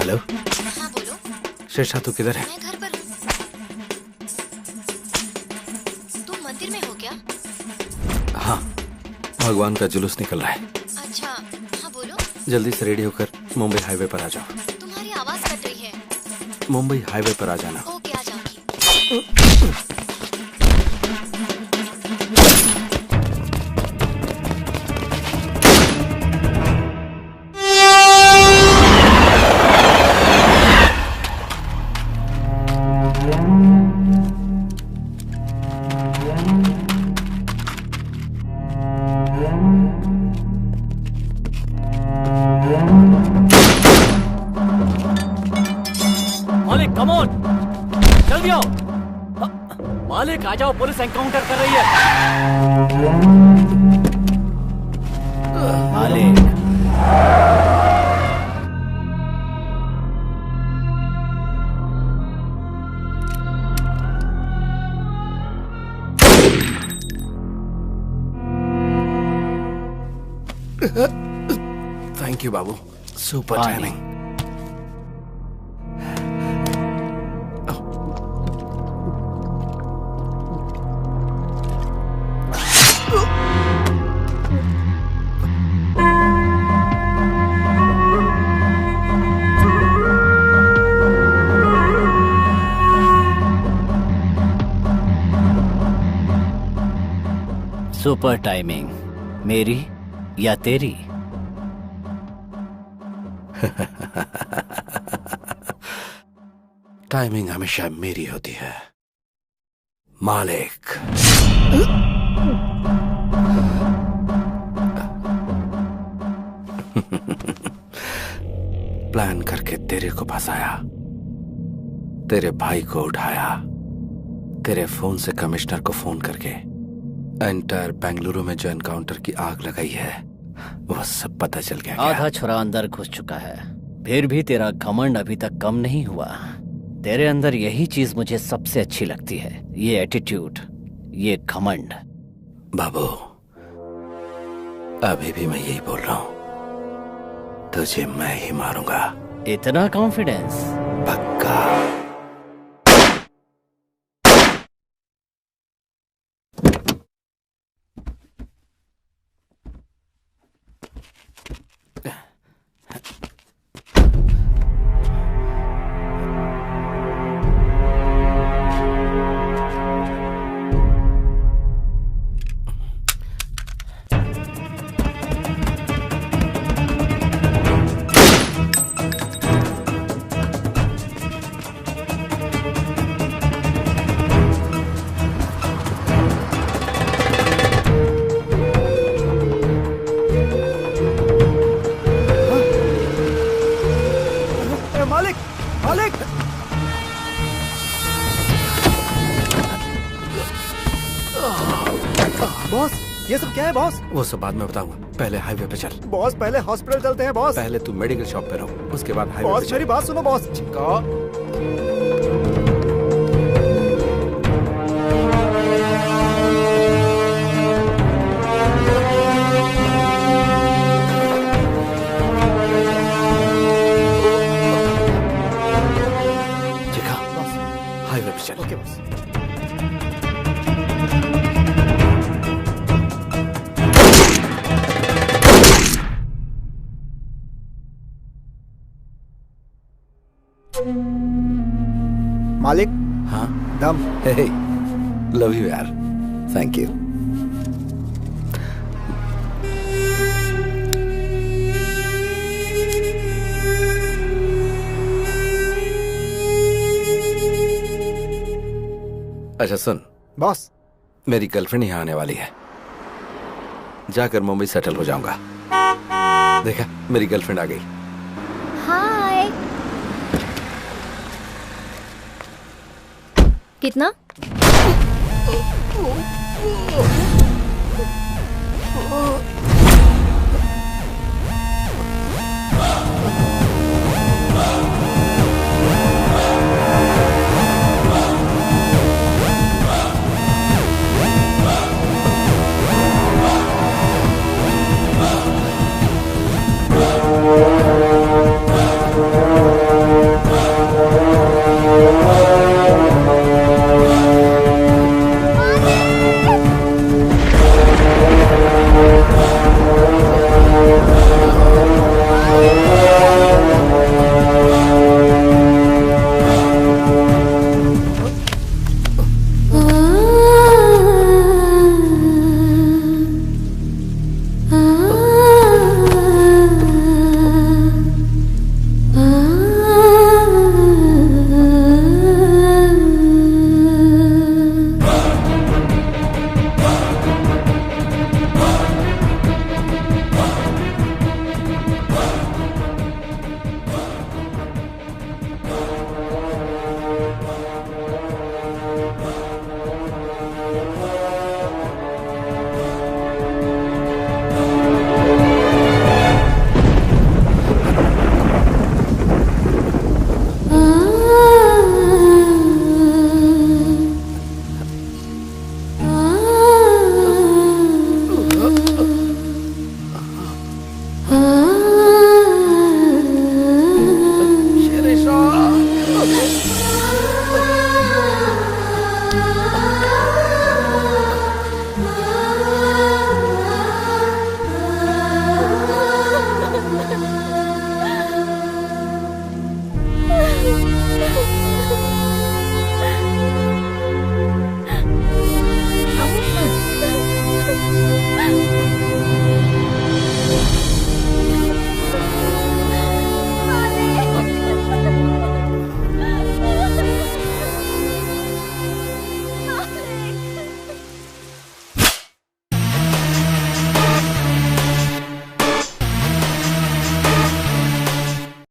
हेलो। हाँ बोलो। शेषा तू किधर है? मैं घर पर हूँ। तुम मंदिर में हो क्या? हाँ, भगवान का जुलूस निकल रहा है। अच्छा, हाँ बोलो। जल्दी से रेडी होकर मुंबई हाईवे पर आ जाओ। तुम्हारी आवाज कट रही है। मुंबई हाईवे पर आ जाना। ओके, आ जाऊंगी। मालिक आ जाओ, पुलिस एनकाउंटर कर रही है। मालिक thank you Babu, super timing. Super timing, मेरी या तेरी? टाइमिंग हमेशा मेरी होती है मालिक। प्लान करके तेरे को फंसाया, तेरे भाई को उठाया, तेरे फोन से कमिश्नर को फोन करके एंटायर बेंगलुरु में जो एनकाउंटर की आग लगाई है वो सब पता चल गया। आधा छुरा अंदर घुस चुका है, फिर भी तेरा घमंड अभी तक कम नहीं हुआ। तेरे अंदर यही चीज मुझे सबसे अच्छी लगती है, ये एटीट्यूड, ये घमंड। बाबू अभी भी मैं यही बोल रहा हूं, तुझे मैं ही मारूंगा। इतना कॉन्फिडेंस? पक्का। बॉस ये सब क्या है बॉस? वो सब बाद में बताऊंगा, पहले हाईवे पे चल। बॉस पहले हॉस्पिटल चलते हैं बॉस। पहले तू मेडिकल शॉप पे रहो, उसके बाद हाईवे पे बॉस चल। मेरी बात सुनो बॉस। चिका, हाईवे पे चल। Okay boss. मालिक। हाँ दम। हे लव यू यार, थैंक यू। अच्छा सुन बॉस, मेरी गर्लफ्रेंड यहाँ आने वाली है, जाकर मुंबई सेटल हो जाऊंगा। देखा मेरी गर्लफ्रेंड आ गई। हाय। कितना?